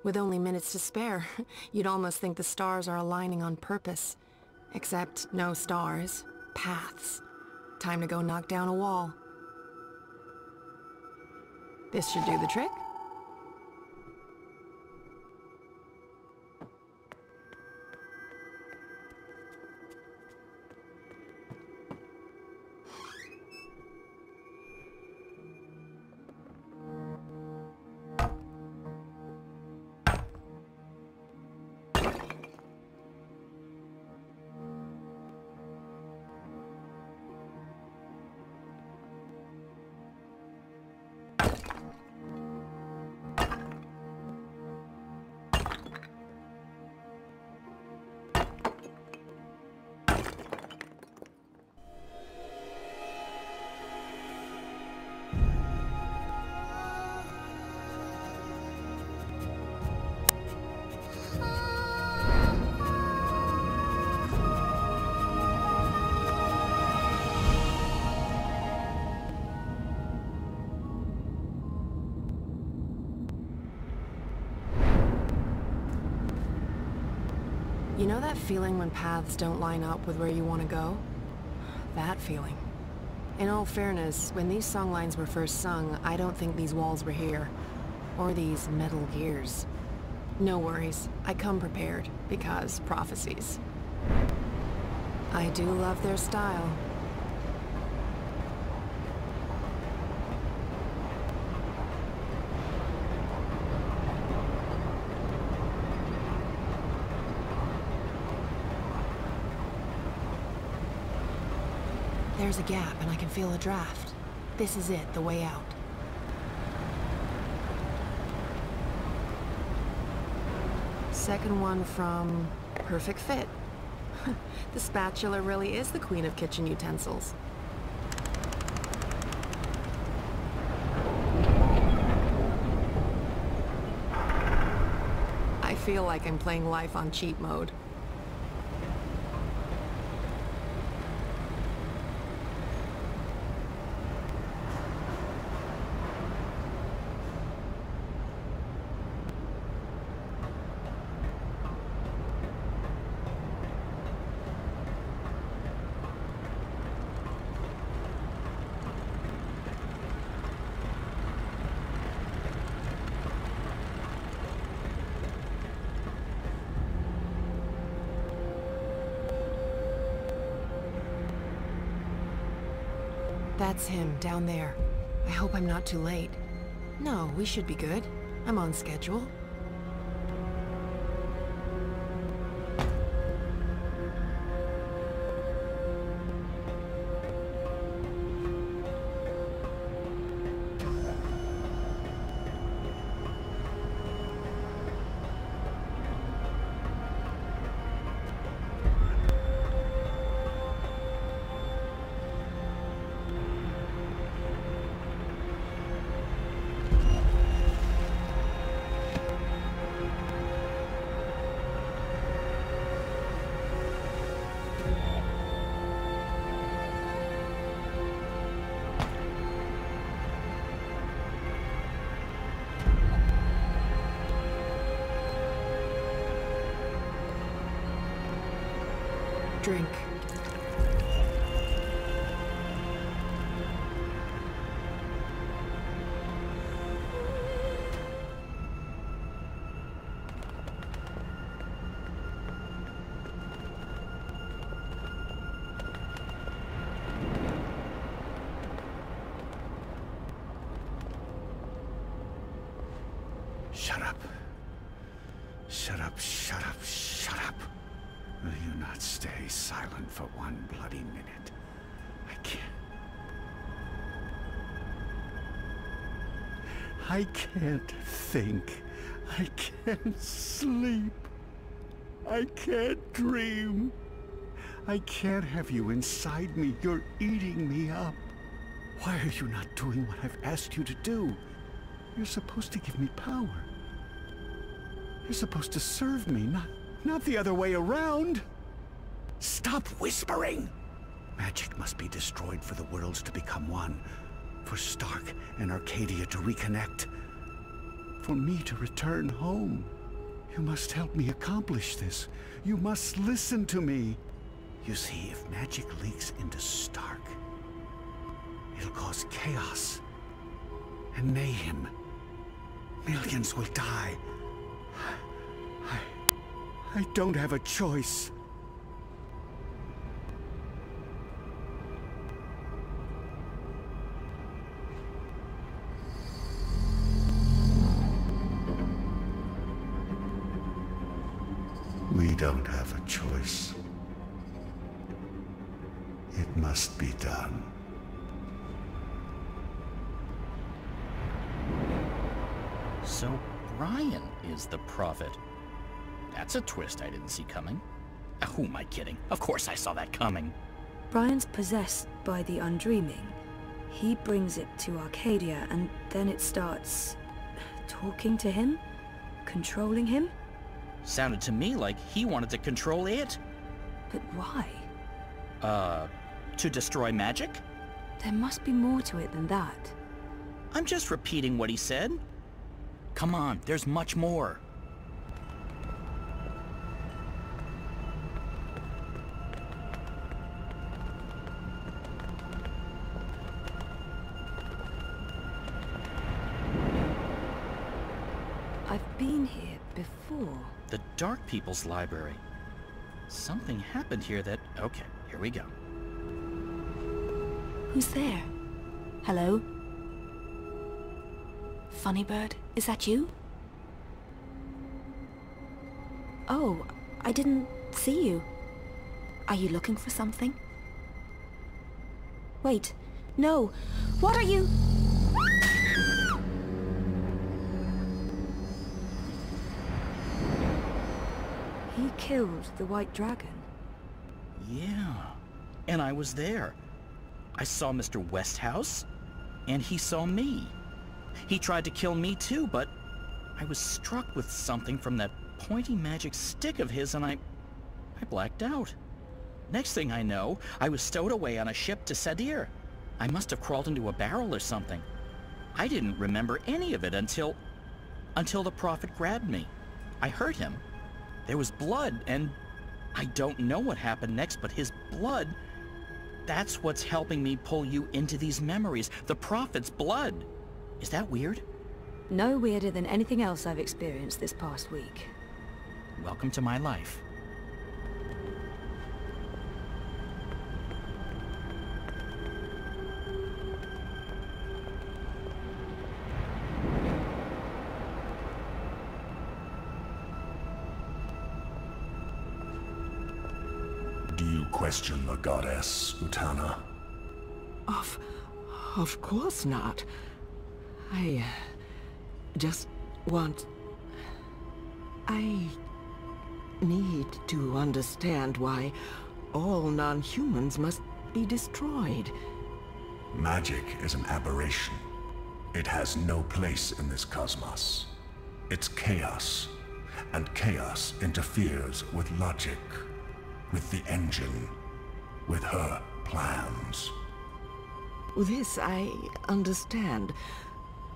With only minutes to spare, you'd almost think the stars are aligning on purpose. Except no stars, paths. Time to go knock down a wall. This should do the trick. You know that feeling when paths don't line up with where you want to go? That feeling. In all fairness, when these songlines were first sung, I don't think these walls were here. Or these metal gears. No worries. I come prepared, because prophecies. I do love their style. There's a gap, and I can feel a draft. This is it, the way out. Second one from Perfect Fit. The spatula really is the queen of kitchen utensils. I feel like I'm playing life on cheat mode. That's him, down there. I hope I'm not too late. No, we should be good. I'm on schedule. Drink.
Shut up. Shut up, shut up, shut up. Will you not stay silent for one bloody minute? I can't think. I can't sleep. I can't dream. I can't have you inside me. You're eating me up. Why are you not doing what I've asked you to do? You're supposed to give me power. You're supposed to serve me, not the other way around. Stop whispering! Magic must be destroyed for the worlds to become one. For Stark and Arcadia to reconnect. For me to return home. You must help me accomplish this. You must listen to me. You see, if magic leaks into Stark, it'll cause chaos and mayhem. Millions will die. I don't have a choice.
We don't have a choice. It must be done.
So Brian is the prophet. That's a twist I didn't see coming. Who am I kidding? Of course I saw that coming.
Brian's possessed by the undreaming. He brings it to Arcadia, and then it starts talking to him? Controlling him?
Sounded to me like he wanted to control it.
But why?
To destroy magic?
There must be more to it than that.
I'm just repeating what he said. Come on, there's much more.
I've been here before.
The Dark People's Library. Something happened here that... Okay, here we go.
Who's there? Hello? Funnybird, is that you? Oh, I didn't see you. Are you looking for something? Wait, no. What are you...
He killed the White Dragon.
Yeah, and I was there. I saw Mr. Westhouse, and he saw me. He tried to kill me too, but I was struck with something from that pointy magic stick of his, and I blacked out. Next thing I know, I was stowed away on a ship to Sadir. I must have crawled into a barrel or something. I didn't remember any of it until the prophet grabbed me. I hurt him. There was blood, and I don't know what happened next, but his blood, that's what's helping me pull you into these memories. The prophet's blood. Is that weird?
No weirder than anything else I've experienced this past week.
Welcome to my life.
Do you question the goddess, Utana?
Of course not. I just want... I need to understand why all non-humans must be destroyed.
Magic is an aberration. It has no place in this cosmos. It's chaos, and chaos interferes with logic, with the engine, with her plans.
This I understand.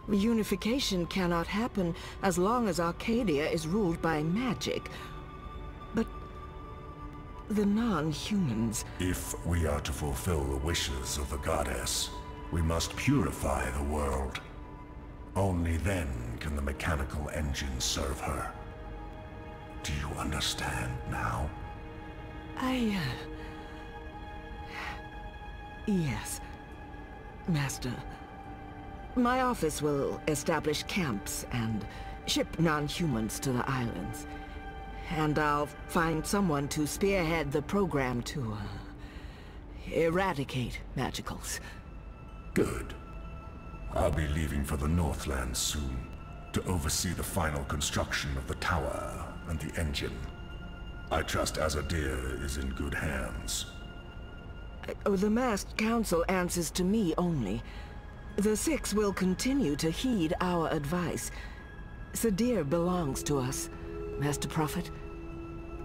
Unification cannot happen as long as Arcadia is ruled by magic. But the non-humans...
If we are to fulfill the wishes of the goddess, we must purify the world. Only then can the mechanical engine serve her. Do you understand now?
Yes, Master. My office will establish camps and ship non-humans to the islands. And I'll find someone to spearhead the program to eradicate magicals.
Good. I'll be leaving for the Northlands soon, to oversee the final construction of the tower and the engine. I trust Azadir is in good hands.
The masked council answers to me only. The Six will continue to heed our advice. Sadir belongs to us, Master Prophet.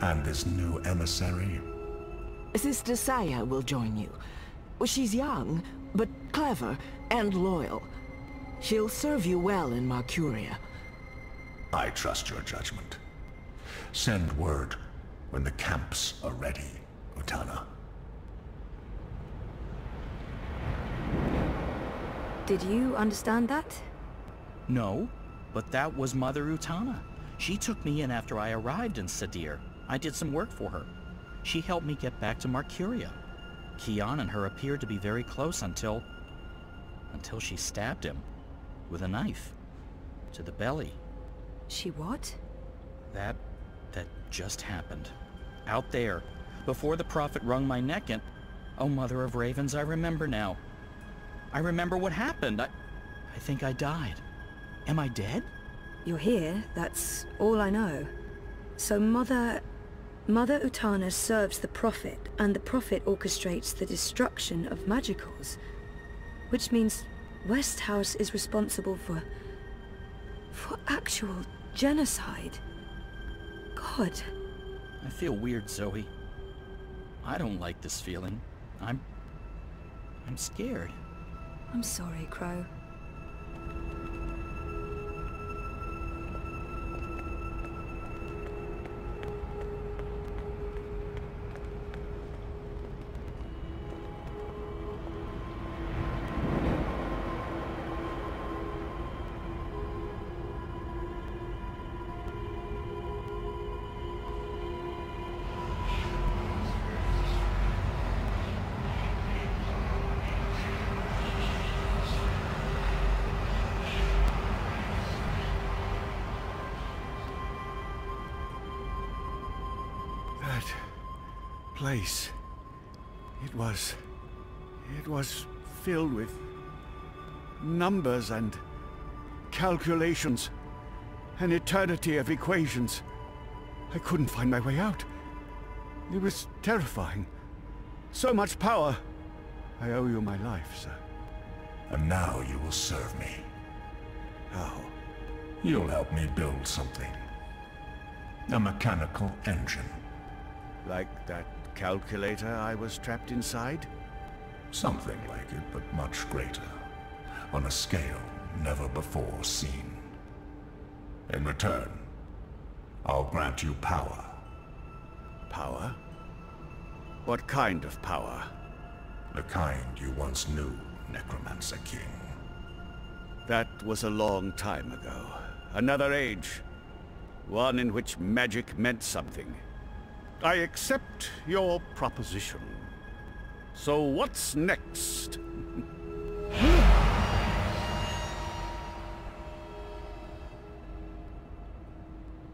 And this new emissary?
Sister Saya will join you. She's young, but clever and loyal. She'll serve you well in Mercuria.
I trust your judgment. Send word when the camps are ready, Utana.
Did you understand that?
No, but that was Mother Utana. She took me in after I arrived in Sadir. I did some work for her. She helped me get back to Mercuria. Kian and her appeared to be very close until she stabbed him with a knife to the belly.
She what?
That just happened. Out there, before the Prophet wrung my neck and... Oh, Mother of Ravens, I remember now. I remember what happened. I think I died. Am I dead?
You're here, that's all I know. So Mother Utana serves the Prophet, and the Prophet orchestrates the destruction of magicals. Which means Westhouse is responsible for actual genocide. God.
I feel weird, Zoe. I don't like this feeling. I'm scared.
I'm sorry, Crow.
Place. It was filled with numbers and calculations, an eternity of equations. I couldn't find my way out. It was terrifying. So much power. I owe you my life, sir.
And now you will serve me.
How?
You'll help me build something. A mechanical engine.
Like that calculator I was trapped inside?
Something like it, but much greater. On a scale never before seen. In return, I'll grant you power.
Power? What kind of power?
The kind you once knew, Necromancer King.
That was a long time ago. Another age. One in which magic meant something. I accept your proposition. So what's next?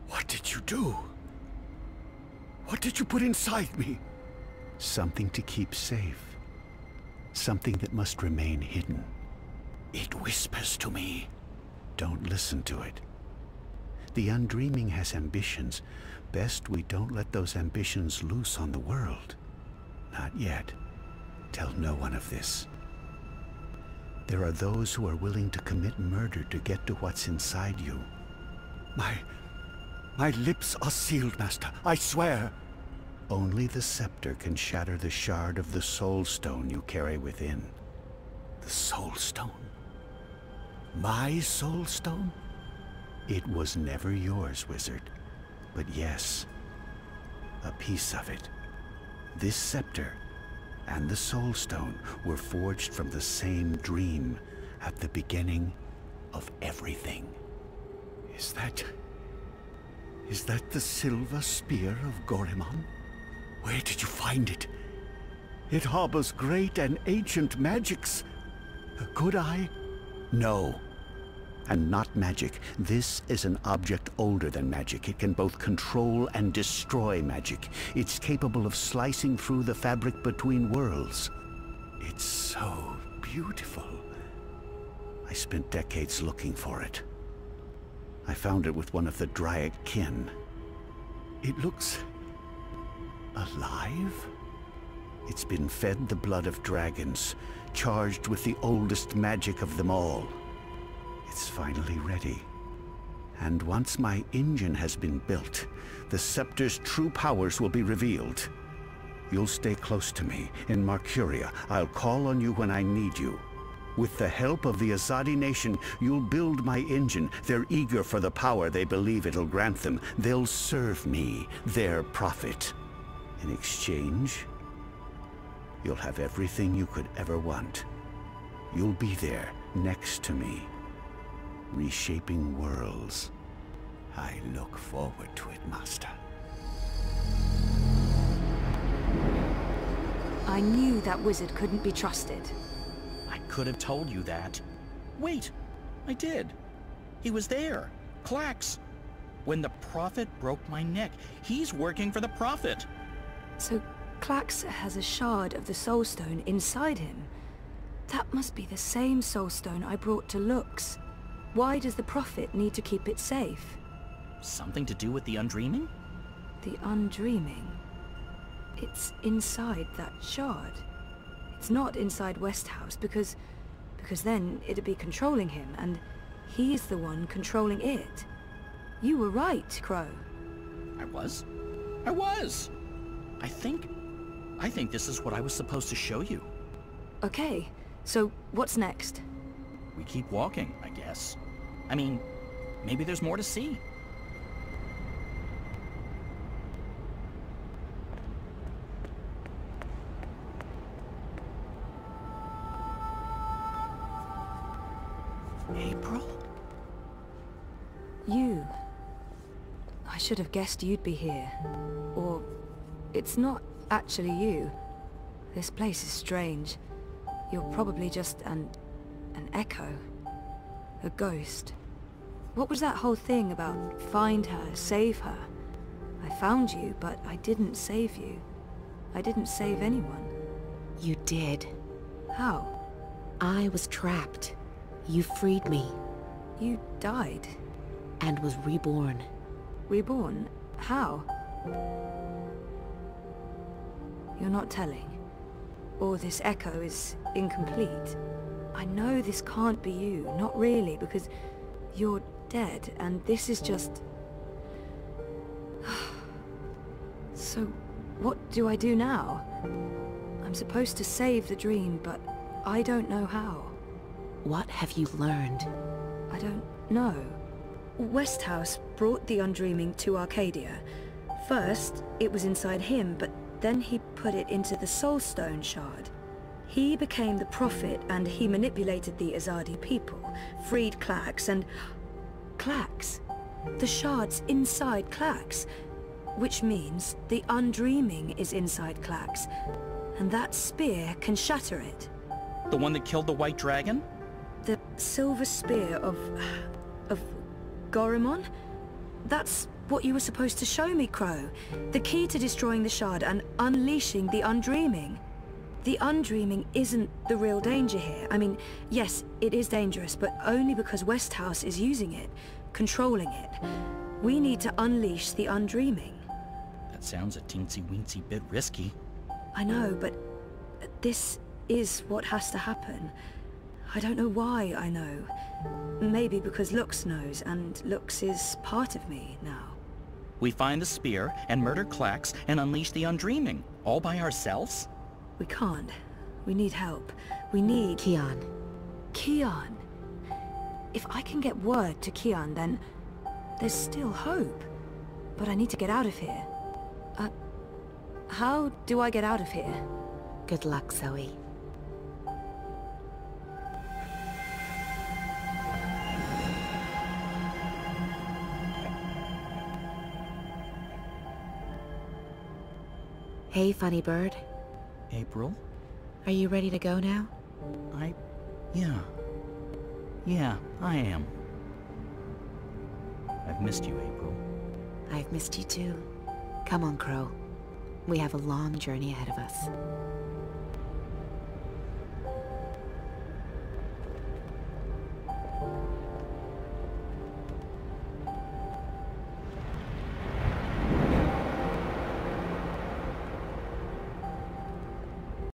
What did you do? What did you put inside me?
Something to keep safe. Something that must remain hidden. It whispers to me. Don't listen to it. The Undreaming has ambitions. Best we don't let those ambitions loose on the world. Not yet. Tell no one of this. There are those who are willing to commit murder to get to what's inside you. My lips are sealed, Master. I swear. Only the scepter can shatter the shard of the soul stone you carry within. The soul stone? My soul stone? It was never yours, wizard. But yes, a piece of it. This scepter and the soul stone were forged from the same dream at the beginning of everything. Is that the silver spear of Gorimon? Where did you find it? It harbors great and ancient magics. Could I? No. And not magic. This is an object older than magic. It can both control and destroy magic. It's capable of slicing through the fabric between worlds. It's so beautiful. I spent decades looking for it. I found it with one of the Dryac kin. It looks alive? It's been fed the blood of dragons, charged with the oldest magic of them all. It's finally ready. And once my engine has been built, the scepter's true powers will be revealed. You'll stay close to me. In Marcuria, I'll call on you when I need you. With the help of the Azadi nation, you'll build my engine. They're eager for the power they believe it'll grant them. They'll serve me, their prophet. In exchange, you'll have everything you could ever want. You'll be there, next to me, reshaping worlds. I look forward to it, Master.
I knew that wizard couldn't be trusted.
I could have told you that. Wait, I did. He was there. Klax. When the Prophet broke my neck, he's working for the Prophet.
So Klax has a shard of the Soul Stone inside him. That must be the same Soul Stone I brought to Lux. Why does the Prophet need to keep it safe?
Something to do with the Undreaming?
The Undreaming? It's inside that shard. It's not inside Westhouse because then it'd be controlling him, and he's the one controlling it. You were right, Crow.
I was? I think this is what I was supposed to show you.
Okay, so what's next?
We keep walking, I guess. I mean, maybe there's more to see.
April? You. I should have guessed you'd be here. Or it's not actually you. This place is strange. You're probably just an echo. A ghost. What was that whole thing about find her, save her? I found you, but I didn't save you. I didn't save anyone.
You did.
How?
I was trapped. You freed me.
You died?
And was reborn.
Reborn? How? You're not telling. Or this echo is incomplete. I know this can't be you, not really, because you're dead, and this is just... So, what do I do now? I'm supposed to save the dream, but I don't know how.
What have you learned?
I don't know. Westhouse brought the Undreaming to Arcadia. First, it was inside him, but then he put it into the Soul Stone shard. He became the Prophet, and he manipulated the Azadi people, freed Klax, and... Klax? The shard's inside Klax, which means the Undreaming is inside Klax, and that spear can shatter it.
The one that killed the White Dragon?
The silver spear of Gorimon? That's what you were supposed to show me, Crow. The key to destroying the shard and unleashing the undreaming. The undreaming isn't the real danger here. I mean, yes, it is dangerous, but only because Westhouse is using it, controlling it. We need to unleash the undreaming.
That sounds a teensy-weensy bit risky.
I know, but this is what has to happen. I don't know why I know. Maybe because Lux knows, and Lux is part of me now.
We find the spear and murder Klax and unleash the undreaming, all by ourselves?
We can't. We need help. We need...
Kian.
Kian. If I can get word to Kian, then there's still hope. But I need to get out of here. How do I get out of here?
Good luck, Zoe. Hey, funny bird.
April?
Are you ready to go now?
Yeah, I am. I've missed you, April.
I've missed you too. Come on, Crow. We have a long journey ahead of us.